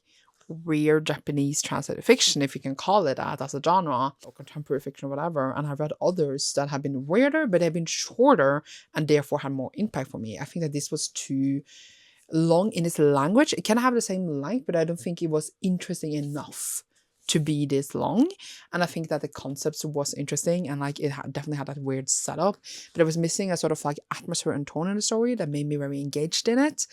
weird Japanese translated fiction, if you can call it that, as a genre, or contemporary fiction or whatever. And I've read others that have been weirder, but they've been shorter and therefore had more impact for me. I think that this was too long in its language. It can have the same length, but I don't think it was interesting enough to be this long. And I think that the concept was interesting and like it definitely had that weird setup, but it was missing a sort of like atmosphere and tone in the story that made me very engaged in it.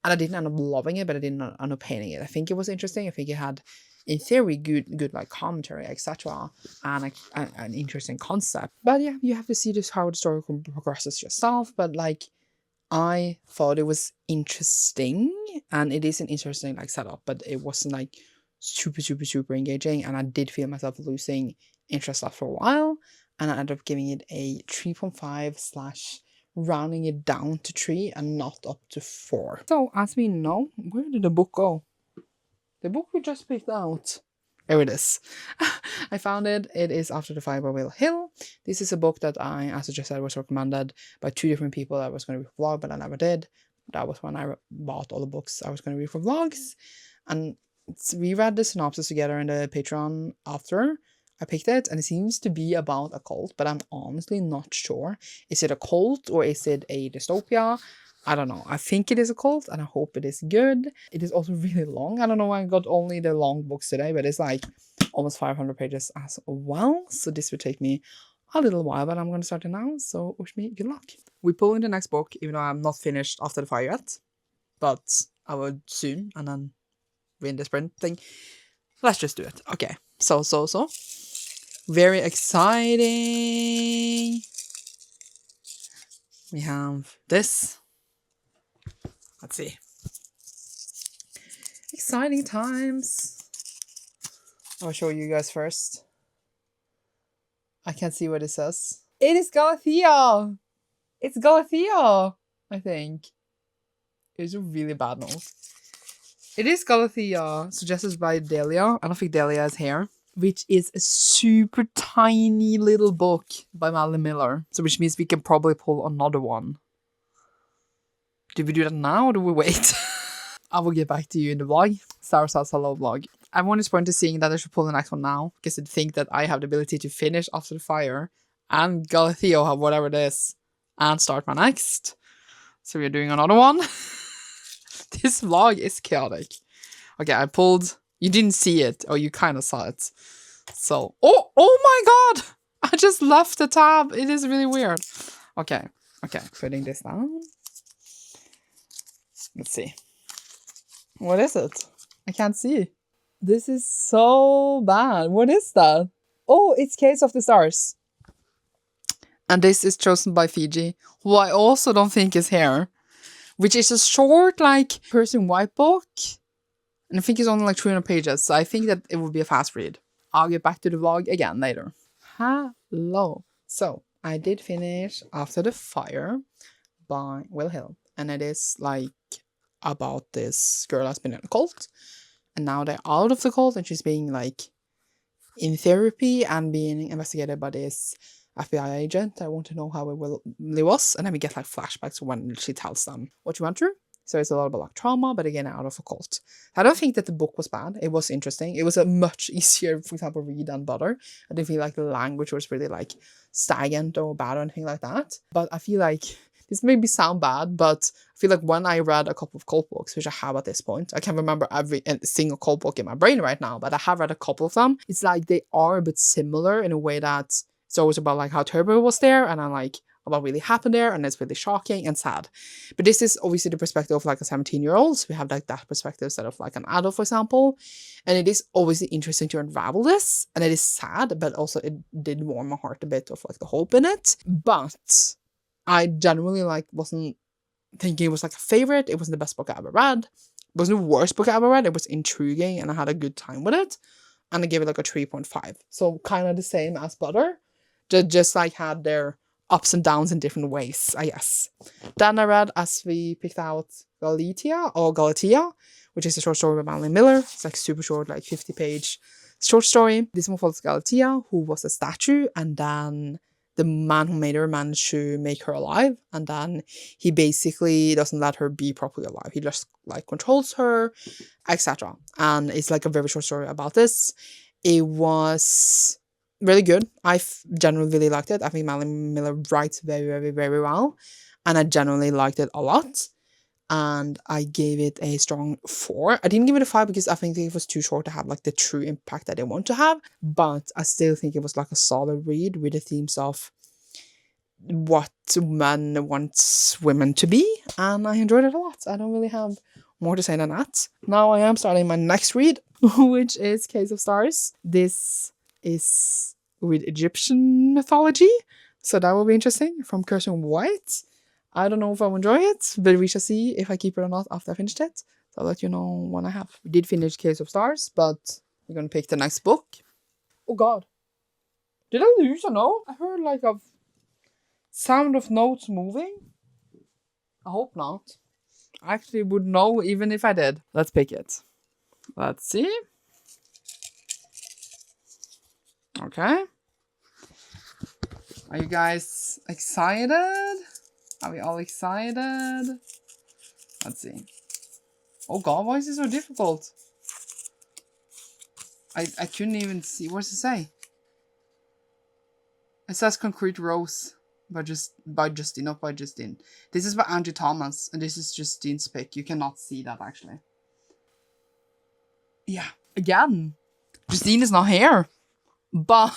And I didn't end up loving it, but I didn't end up hating it. I think it was interesting. I think it had, in theory, good like commentary, etc., and like an interesting concept. But yeah, you have to see just how the story progresses yourself. But like, I thought it was interesting, and it is an interesting like setup, but it wasn't like super engaging, and I did feel myself losing interest after a while, and I ended up giving it a 3.5 / rounding it down to 3 and not up to 4. So as we know, where did the book go? The book we just picked out. There it is. I found it. It is After the Fire by Will Hill. This is a book that as I just said, was recommended by 2 different people that I was going to read for vlog, but I never did. That was when I bought all the books I was going to read for vlogs. And we read the synopsis together in the Patreon after I picked it, and it seems to be about a cult, but I'm honestly not sure. Is it a cult or is it a dystopia? I don't know. I think it is a cult and I hope it is good. It is also really long. I don't know why I got only the long books today, but it's like almost 500 pages as well. So this would take me a little while, but I'm going to start it now. So wish me good luck. We pull in the next book, even though I'm not finished After the Fire yet, but I will soon, and then win the sprint thing. Let's just do it. Okay. So. Very exciting. We have this. Let's see. Exciting times. I'll show you guys first. I can't see what it says. It is Galathea! It's Galathea, I think. It's a really bad note. It is Galathea, suggested by Delia. I don't think Delia is here. Which is a super tiny little book by Malin Miller. So which means we can probably pull another one. Do we do that now or do we wait? I will get back to you in the vlog. Sarah says hello vlog. Everyone is pointing to seeing that I should pull the next one now, because they think that I have the ability to finish After the Fire and Galathea have whatever it is and start my next. So we're doing another one. This vlog is chaotic. Okay, I pulled. You didn't see it, or you kind of saw it. So, oh my god! I just left the tab. It is really weird. Okay, putting this down. Let's see. What is it? I can't see. This is so bad. What is that? Oh, it's Case of the Stars. And this is chosen by Fiji, who I also don't think is here. Which is a short, like, Persian white book. And I think it's only like 300 pages, so I think that it will be a fast read. I'll get back to the vlog again later. Hello. So, I did finish After the Fire by Will Hill. And it is, like, about this girl that's been in a cult. And now they're out of the cult, and she's being, like, in therapy and being investigated by this FBI agent. I want to know how it really was. And then we get, like, flashbacks when she tells them what she went through. So it's a lot about, like, trauma, but again, out of a cult. I don't think that the book was bad. It was interesting. It was a much easier, for example, read than Butter. I didn't feel like the language was really, like, stagnant or bad or anything like that. But I feel like this maybe sound bad, but I feel like when I read a couple of cult books, which I have at this point, I can't remember every single cult book in my brain right now, but I have read a couple of them. It's like they are a bit similar in a way that it's always about, like, how terrible it was there, and I'm like, what really happened there, and it's really shocking and sad. But this is obviously the perspective of, like, a 17-year-old, so we have, like, that perspective instead of, like, an adult, for example. And it is obviously interesting to unravel this, and it is sad, but also it did warm my heart a bit of, like, the hope in it. But I genuinely, like, wasn't thinking it was, like, a favorite. It wasn't the best book I ever read. It wasn't the worst book I ever read. It was intriguing, and I had a good time with it. And I gave it, like, a 3.5. So kind of the same as Butter. Just like, had their ups and downs in different ways, I guess. Then I read, as we picked out, Galatea, which is a short story by Madeline Miller. It's, like, super short, like 50-page short story. This one follows Galatea, who was a statue, and then the man who made her managed to make her alive, and then he basically doesn't let her be properly alive. He just, like, controls her, etc. And it's, like, a very short story about this. It was really good. I generally really liked it. I think Madeline Miller writes very, very, very well, and I generally liked it a lot. And I gave it a strong 4. I didn't give it a 5 because I think it was too short to have, like, the true impact that I want to have. But I still think it was, like, a solid read with the themes of what men want women to be. And I enjoyed it a lot. I don't really have more to say than that. Now I am starting my next read, which is Case of Stars. This is with Egyptian mythology. So that will be interesting, from Kirsten White. I don't know if I'll enjoy it, but we shall see if I keep it or not after I finished it. So I'll let you know when I have. We did finish Case of Stars, but we're going to pick the next book. Oh god. Did I lose a note? I heard, like, a sound of notes moving. I hope not. I actually would know even if I did. Let's pick it. Let's see. Okay. Are you guys excited? Are we all excited? Let's see. Oh god, why is this so difficult? I couldn't even see. What does it say? It says Concrete Rose by Justine, not by Justine. This is by Angie Thomas, and this is Justine's pick. You cannot see that, actually. Yeah. Again, Justine is not here. But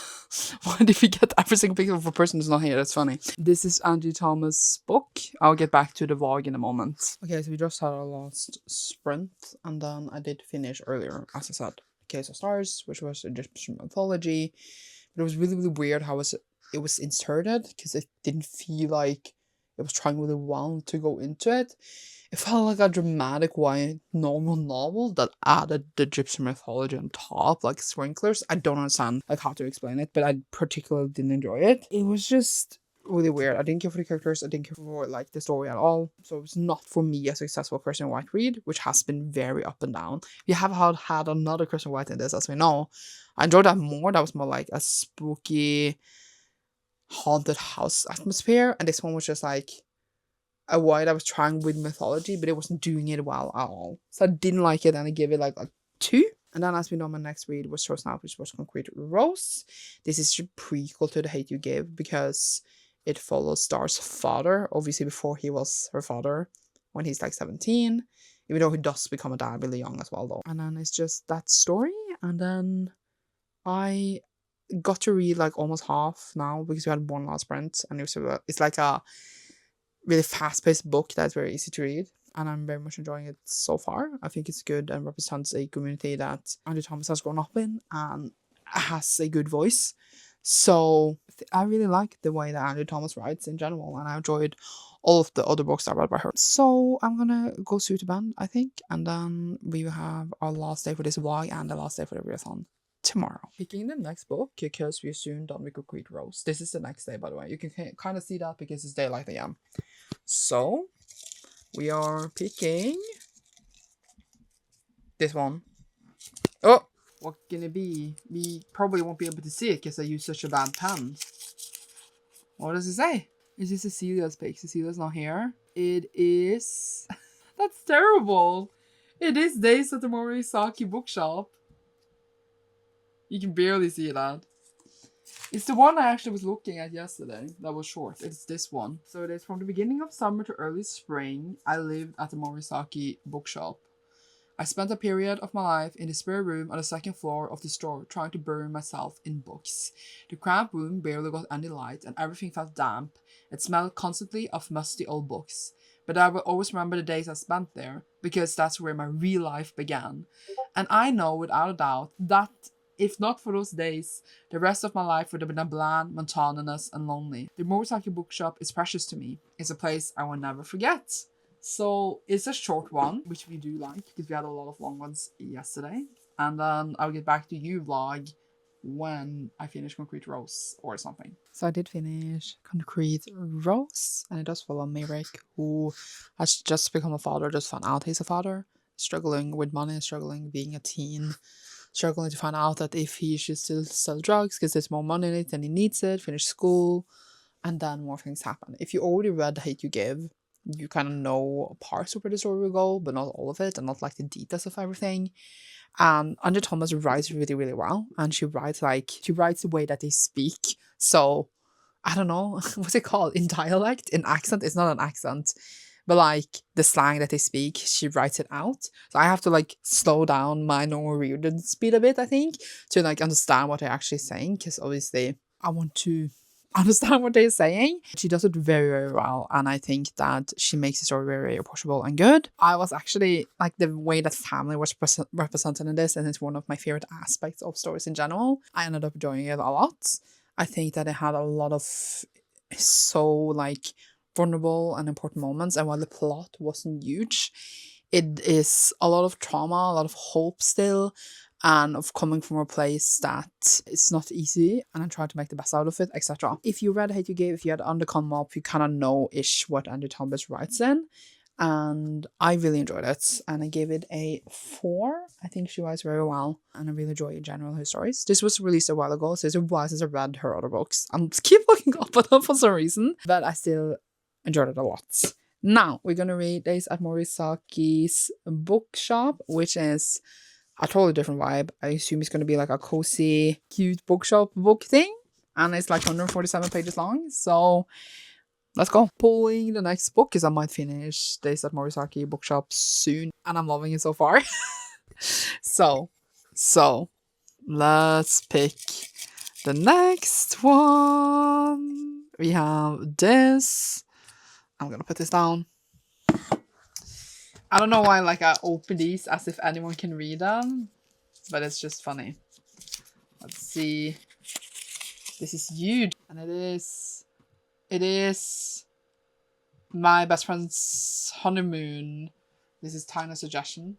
why did we get every single picture of a person who's not here? That's funny. This is Angie Thomas' book. I'll get back to the vlog in a moment. Okay, so we just had our last sprint, and then I did finish earlier, as I said, Case of Stars, which was Egyptian mythology. But it was really, really weird how it was inserted, because it didn't feel like it was trying really well to go into it. It felt like a dramatic white normal novel that added the Egyptian mythology on top, like sprinklers. I don't understand, like, how to explain it, but I particularly didn't enjoy it. It was just really weird. I didn't care for the characters. I didn't care for, like, the story at all. So it was not, for me, a successful Christian White read, which has been very up and down. We have had another Christian White in this, as we know. I enjoyed that more. That was more like a spooky, haunted house atmosphere, and this one was just like a white that was trying with mythology, but it wasn't doing it well at all. So I didn't like it, and I gave it like a 2. And then, as we know, my next read was chosen out, which was Concrete Rose. This is a prequel to The Hate You Give, because it follows Star's father, obviously before he was her father, when he's like 17, even though he does become a dad really young as well, though. And then it's just that story, and then I got to read like almost half now, because we had one last sprint, and it's like a really fast-paced book that's very easy to read, and I'm very much enjoying it so far. I think it's good and represents a community that Angie Thomas has grown up in, and has a good voice. So I really like the way that Andrew Thomas writes in general, and I enjoyed all of the other books I read by her. So I'm gonna go to bed, I think, and then we will have our last day for this vlog and the last day for the readathon tomorrow. Picking the next book because we're soon done with Concrete Rose. This is the next day, by the way. You can kind of see that because it's daylight AM. So we are picking this one. Oh, what can it be? We probably won't be able to see it because I use such a bad pen. What does it say? Is this Cecilia's pick? Cecilia's not here. It is... That's terrible. It is Days at the Morisaki Bookshop. You can barely see that. It's the one I actually was looking at yesterday that was short. It's this one. So it is from the beginning of summer to early spring. I lived at the Morisaki Bookshop. I spent a period of my life in the spare room on the second floor of the store trying to bury myself in books. The cramped room barely got any light and everything felt damp. It smelled constantly of musty old books. But I will always remember the days I spent there because that's where my real life began. And I know without a doubt that if not for those days, the rest of my life would have been a bland, monotonous, and lonely. The Morisaki Bookshop is precious to me. It's a place I will never forget. So it's a short one, which we do like because we had a lot of long ones yesterday. And then I'll get back to you vlog when I finish Concrete Rose or something. So I did finish Concrete Rose, and it does follow Merrick, who has just become a father, just found out he's a father, struggling with money, struggling being a teen, struggling to find out that if he should still sell drugs because there's more money in it than he needs it, finish school, and then more things happen. If you already read The Hate You Give, you kind of know parts of where the story will go, but not all of it, and not like the details of everything. Anja Thomas writes really, really well, and she writes the way that they speak. So I don't know what's it called in dialect, in accent. It's not an accent, but like the slang that they speak, she writes it out. So I have to like slow down my normal reading speed a bit, I think, to like understand what they're actually saying, because obviously I want to understand what they're saying. She does it very, very well, and I think that she makes the story very, very approachable and good. I was actually like the way that family was represented in this, and it's one of my favorite aspects of stories in general. I ended up enjoying it a lot. I think that it had a lot of so like vulnerable and important moments, and while the plot wasn't huge, it is a lot of trauma, a lot of hope still, and of coming from a place that it's not easy, and I'm trying to make the best out of it, etc. If you read Hate You Gave, if you had Undercon Up, you kind of know-ish what Andrew Thomas writes in, and I really enjoyed it, and I gave it a 4. I think she writes very well, and I really enjoy in general her stories. This was released a while ago, so it's a while since I read her other books. I'm keep looking up at them for some reason, but I still enjoyed it a lot. Now, we're going to read Days at Morisaki's Bookshop, which is a totally different vibe. I assume it's going to be like a cozy, cute bookshop book thing. And it's like 147 pages long. So let's go. Pulling the next book because I might finish Days at Morisaki Bookshop soon. And I'm loving it so far. So let's pick the next one. We have this. I'm going to put this down. I don't know why like I open these as if anyone can read them, but it's just funny. Let's see. This is huge, and it is My Best Friend's Honeymoon. This is Tina's suggestion.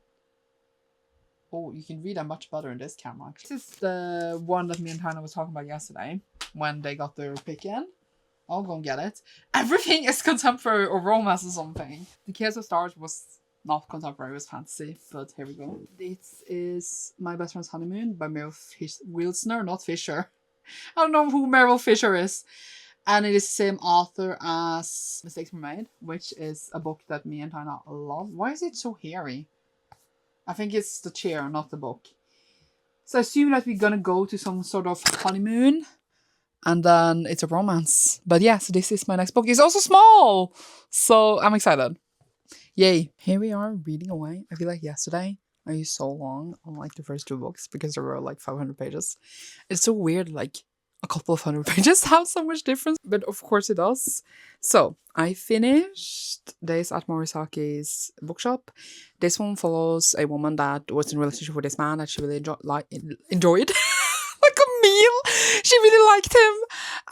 Oh, you can read them much better in this camera. This is the one that me and Tina was talking about yesterday when they got their pick in. I'll go and get it. Everything is contemporary or romance or something. The Chaos of Stars was not contemporary, it was fantasy, but here we go. This is My Best Friend's Honeymoon by Meryl Wilsner, not Fisher. I don't know who Meryl Fisher is. And it is the same author as Mistakes Were Made, which is a book that me and Tina love. Why is it so hairy? I think it's the chair, not the book. So I assume that we're gonna go to some sort of honeymoon. And then it's a romance. But yeah, so this is my next book. It's also small! So I'm excited. Yay. Here we are reading away. I feel like yesterday I used so long on like the first 2 books because there were like 500 pages. It's so weird like a couple of 100 pages have so much difference. But of course it does. So I finished Days at Morisaki's Bookshop. This one follows a woman that was in a relationship with this man that she really enjoyed. Like a She really liked him.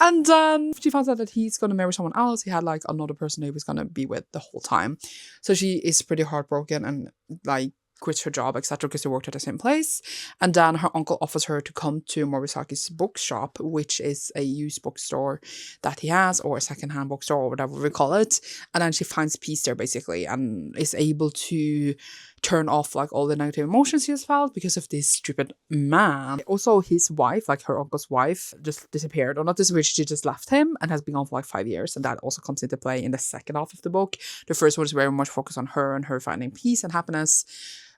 And then she found out that he's going to marry someone else. He had like another person he was going to be with the whole time. So she is pretty heartbroken and like quits her job, etc., because they worked at the same place. And then her uncle offers her to come to Morisaki's bookshop, which is a used bookstore that he has, or a secondhand bookstore, or whatever we call it. And then she finds peace there, basically, and is able to turn off like all the negative emotions he has felt because of this stupid man. Also, his wife, like her uncle's wife, just disappeared. Or not disappeared, she just left him and has been gone for like 5 years. And that also comes into play in the second half of the book. The first one is very much focused on her and her finding peace and happiness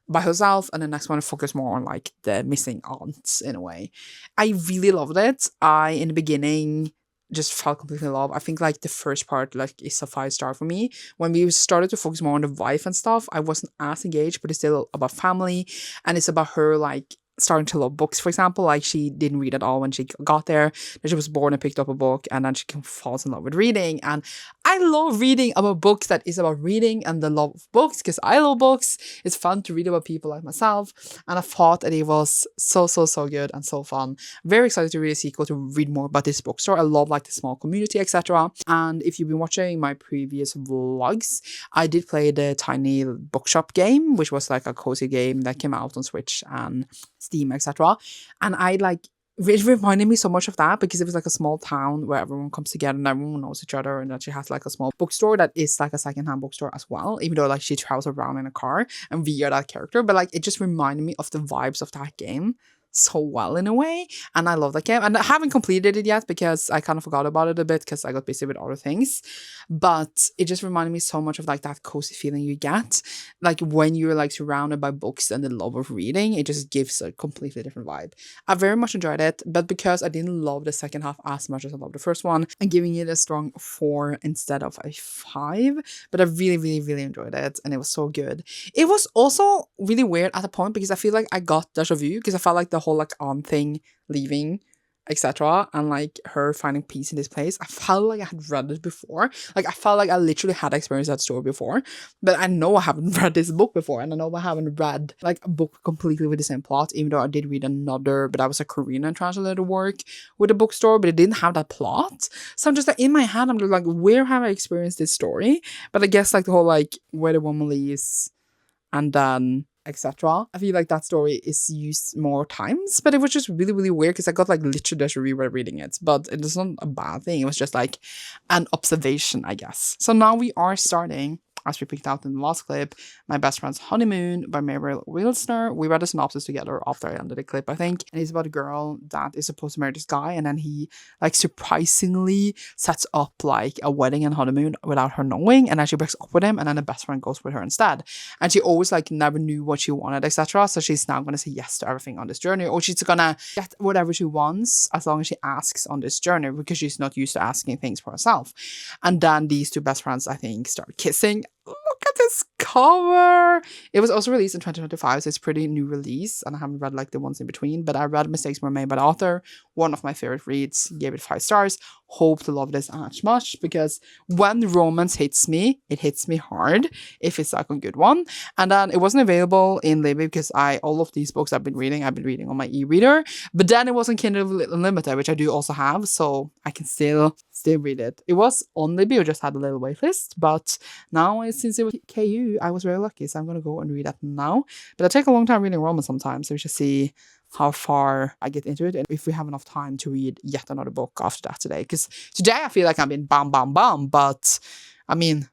by herself, and the next one focus more on like the missing aunts in a way. I really loved it. I in the beginning just felt completely in love. I think like the first part like is a 5-star for me. When we started to focus more on the wife and stuff, I wasn't as engaged, but it's still about family, and it's about her like starting to love books, for example. Like she didn't read at all when she got there. Then she was born and picked up a book, and then she falls in love with reading. And I love reading about books that is about reading and the love of books, because I love books. It's fun to read about people like myself, and I thought that it was so good and so fun. Very excited to read a sequel, to read more about this bookstore. I love like the small community, etc. And if you've been watching my previous vlogs, I did play the Tiny Bookshop game, which was like a cozy game that came out on Switch and Steam, etc. And I like, it reminded me so much of that, because it was like a small town where everyone comes together and everyone knows each other, and that she has like a small bookstore that is like a secondhand bookstore as well, even though like she travels around in a car and we are that character. But like it just reminded me of the vibes of that game so well in a way, and I love that game. And I haven't completed it yet because I kind of forgot about it a bit because I got busy with other things, but it just reminded me so much of like that cozy feeling you get like when you're like surrounded by books and the love of reading. It just gives a completely different vibe. I very much enjoyed it, but because I didn't love the second half as much as I loved the first one, I'm giving it a strong 4 instead of a 5. But I really enjoyed it, and it was so good. It was also really weird at a point because I feel like I got deja vu, because I felt like the whole like aunt thing leaving, etc., and like her finding peace in this place, I felt like I had read it before. Like I felt like I literally had experienced that story before, but I know I haven't read this book before, and I know I haven't read like a book completely with the same plot, even though I did read another, but that was a Korean and translated work with a bookstore, but it didn't have that plot. So I'm just like, in my head, I'm like, where have I experienced this story? But I guess like the whole like where the woman leaves and then etc. I feel like that story is used more times, but it was just really weird because I got like literally deja vu while reading it. But it was not a bad thing. It was just like an observation, I guess. So now we are starting, as we picked out in the last clip, My Best Friend's Honeymoon by Mary Wilsner. We read a synopsis together after I ended the clip, I think. And it's about a girl that is supposed to marry this guy, and then he like surprisingly sets up like a wedding and honeymoon without her knowing, and then she breaks up with him, and then the best friend goes with her instead. And she always like never knew what she wanted, etc. So she's now gonna say yes to everything on this journey, or she's gonna get whatever she wants as long as she asks on this journey, because she's not used to asking things for herself. And then these two best friends, I think, start kissing. Look at this cover. It was also released in 2025, so it's pretty new release, and I haven't read like the ones in between, but I read Mistakes Were Made by the Author, one of my favorite reads, gave it 5 stars. Hope to love this as much, because when romance hits me, it hits me hard if it's like a good one. And then it wasn't available in Libby because all of these books I've been reading on my e-reader, but then it was in Kindle Unlimited, which I do also have, so I can still read it. It was on Libby, or just had a little waitlist, but now since it was KU, I was very lucky, so I'm gonna go and read that now. But I take a long time reading romance sometimes, so we should see how far I get into it, and if we have enough time to read yet another book after that today. Because today I feel like I've been bam, but I mean,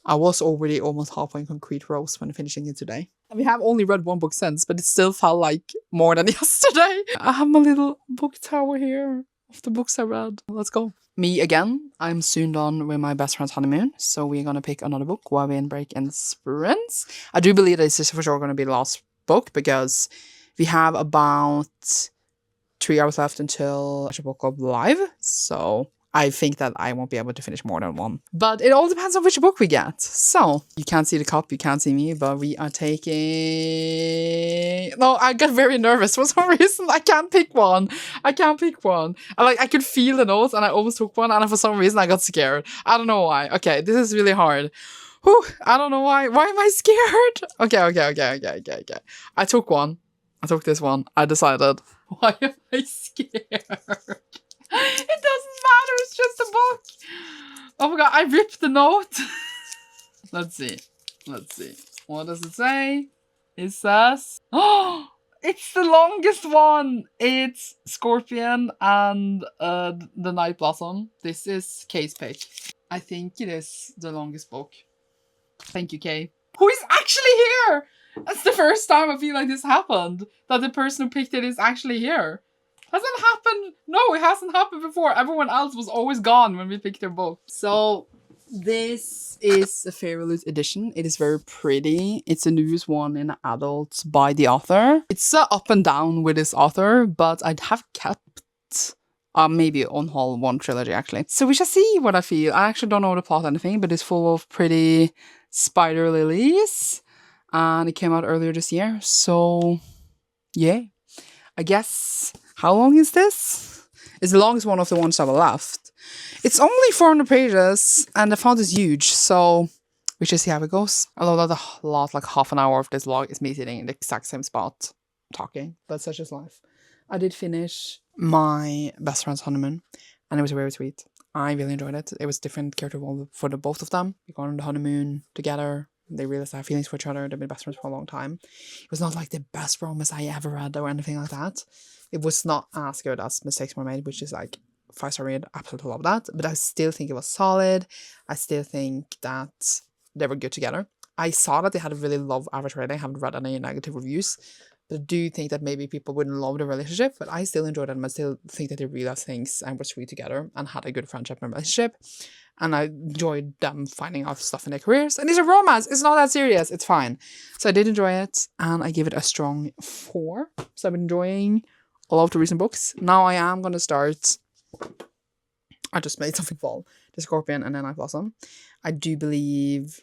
I was already almost halfway in Concrete Rose when finishing it today. And we have only read one book since, but it still felt like more than yesterday. I have my little book tower here of the books I read. Let's go. Me again. I'm soon done with My Best Friend's Honeymoon, so we're gonna pick another book while we in break and sprints. I do believe this is for sure gonna be the last book, because we have about 3 hours left until the book goes live, so I think that I won't be able to finish more than one. But it all depends on which book we get. So, you can't see the cup, you can't see me, but we are taking... No, I got very nervous for some reason. I can't pick one. I could feel the notes, and I almost took one, and for some reason I got scared. I don't know why. Okay, this is really hard. Whew, I don't know why. Why am I scared? Okay. I took one. I took this one. I decided. Why am I scared? It doesn't matter, it's just a book. Oh my god, I ripped the note. Let's see. What does it say? It says, oh, it's the longest one. It's Scorpion and the Night Blossom. This is Kay's pick. I think it is the longest book. Thank you, Kay. Who is actually here? That's the first time I feel like this happened. That the person who picked it is actually here. Has that happened? No, it hasn't happened before. Everyone else was always gone when we picked their book. So this is a Fairyloot edition. It is very pretty. It's the newest one in adults by the author. It's up and down with this author, but I'd have kept maybe on haul one trilogy actually. So we shall see what I feel. I actually don't know the plot or anything, but it's full of pretty spider lilies. And it came out earlier this year. So yeah, I guess. How long is this? It's the longest one of the ones that were left. It's only 400 pages and the font is huge, so we should see how it goes. Although that a lot, like half an hour of this vlog is me sitting in the exact same spot talking, but such is life. I did finish my best friend's honeymoon and it was very sweet. I really enjoyed it. It was different character for the both of them. We got on the honeymoon together. They realized they have feelings for each other. They've been best friends for a long time. It was not like the best romance I ever read or anything like that. It was not as good as Mistakes Were Made, which is like 5-star read. Absolutely love that. But I still think it was solid. I still think that they were good together. I saw that they had a really low average rating. I haven't read any negative reviews. But I do think that maybe people wouldn't love the relationship. But I still enjoyed it. And I still think that they realized things and were sweet together and had a good friendship and relationship. And I enjoyed them finding out stuff in their careers. And it's a romance. It's not that serious. It's fine. So I did enjoy it. And I give it a strong 4. So I've been enjoying all of the recent books. Now I am going to start... I just made something fall. The Scorpion and then Night Blossom. I do believe...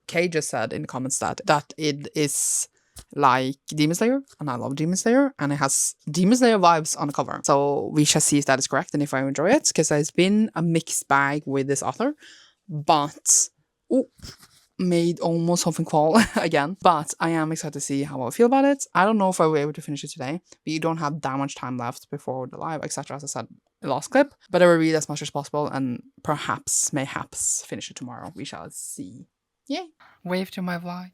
Kay just said in the comments that it is like Demon Slayer. And I love Demon Slayer. And it has Demon Slayer vibes on the cover. So we shall see if that is correct and if I enjoy it. Because it's been a mixed bag with this author. But... Oh, made almost something fall again. But I am excited to see how I feel about it. I don't know if I will be able to finish it today. But you don't have that much time left before the live, etc. As I said in the last clip. But I will read as much as possible and perhaps, mayhaps, finish it tomorrow. We shall see. Yay! Wave to my vlog.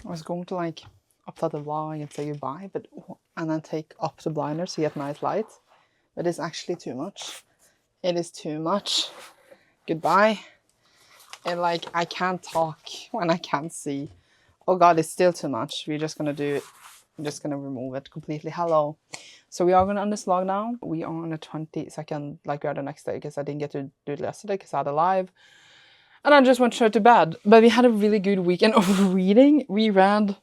I was going to like upload the vlog and say goodbye, and then take up the blinders so you get nice light. But it's actually too much. It is too much. Goodbye. And like, I can't talk when I can't see. Oh god, it's still too much. We're just gonna do it. I'm just gonna remove it completely. Hello. So we are gonna end this vlog now. We are on the 22nd, like we are the next day, because I didn't get to do it yesterday because I had a live. And I just went straight to bed. But we had a really good weekend of reading. We read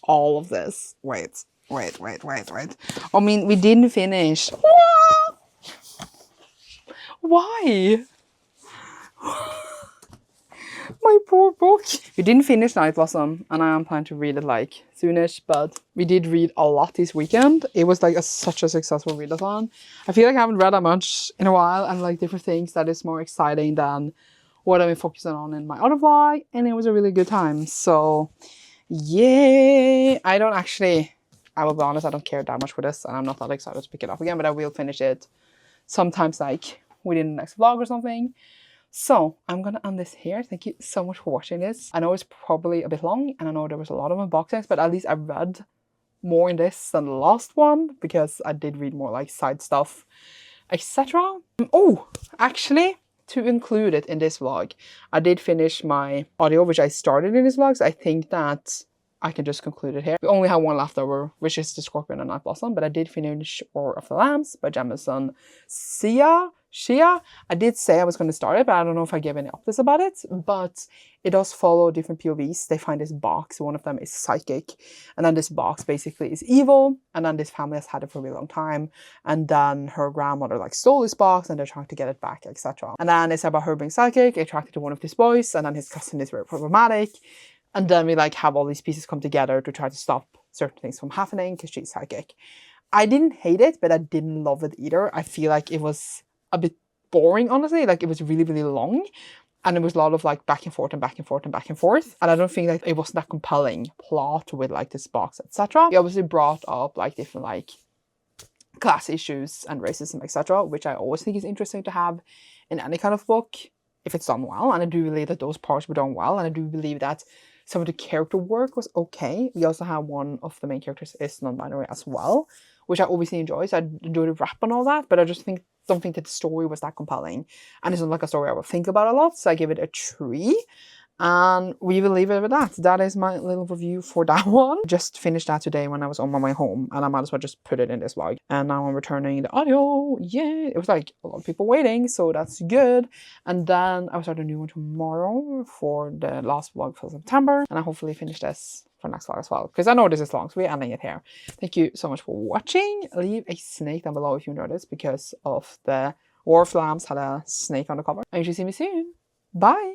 all of this. Wait. I mean, we didn't finish. Why? My poor book. We didn't finish Night Blossom, and I am planning to read it like soonish, but we did read a lot this weekend. It was like such a successful readathon. I feel like I haven't read that much in a while, and like different things that is more exciting than what I've been focusing on in my other vlog, and it was a really good time. So yeah, I will be honest, I don't care that much for this, and I'm not that excited to pick it up again, but I will finish it sometimes like within the next vlog or something. So I'm gonna end this here. Thank you so much for watching this. I know it's probably a bit long and I know there was a lot of unboxings, but at least I read more in this than the last one because I did read more like side stuff, etc. Oh, actually, to include it in this vlog, I did finish my audio, which I started in this vlog, so I think that I can just conclude it here. We only have one left over, which is The Scorpion and Night Blossom, but I did finish War of the Lambs by Jamison Shia. I did say I was going to start it, but I don't know if I gave any updates about it, but it does follow different POVs. They find this box. One of them is psychic, and then this box basically is evil, and then this family has had it for a really long time, and then her grandmother like stole this box, and they're trying to get it back, etc. And then it's about her being psychic, attracted to one of these boys, and then his cousin is very problematic. And then we like have all these pieces come together to try to stop certain things from happening because she's psychic. I didn't hate it, but I didn't love it either. I feel like it was a bit boring, honestly. Like it was really, really long. And it was a lot of like back and forth and back and forth and back and forth. And I don't think that it wasn't that compelling plot with like this box, etc. He obviously brought up like different like class issues and racism, etc., which I always think is interesting to have in any kind of book if it's done well. And I do believe that those parts were done well. And I do believe that some of the character work was okay. We also have one of the main characters is non-binary as well, which I obviously enjoy. So I enjoy the rap and all that, but I just don't think that the story was that compelling. And it's not like a story I will think about a lot. So I give it a 3. And we will leave it with that. That is my little review for that one. Just finished that today when I was on my way home, and I might as well just put it in this vlog. And now I'm returning the audio. Yay! It was like a lot of people waiting, so that's good. And then I will start a new one tomorrow for the last vlog for September. And I hopefully finish this for next vlog as well, because I know this is long, so we're ending it here. Thank you so much for watching. Leave a snake down below if you enjoyed this, because of the War of Lambs had a snake on the cover. And you should see me soon. Bye!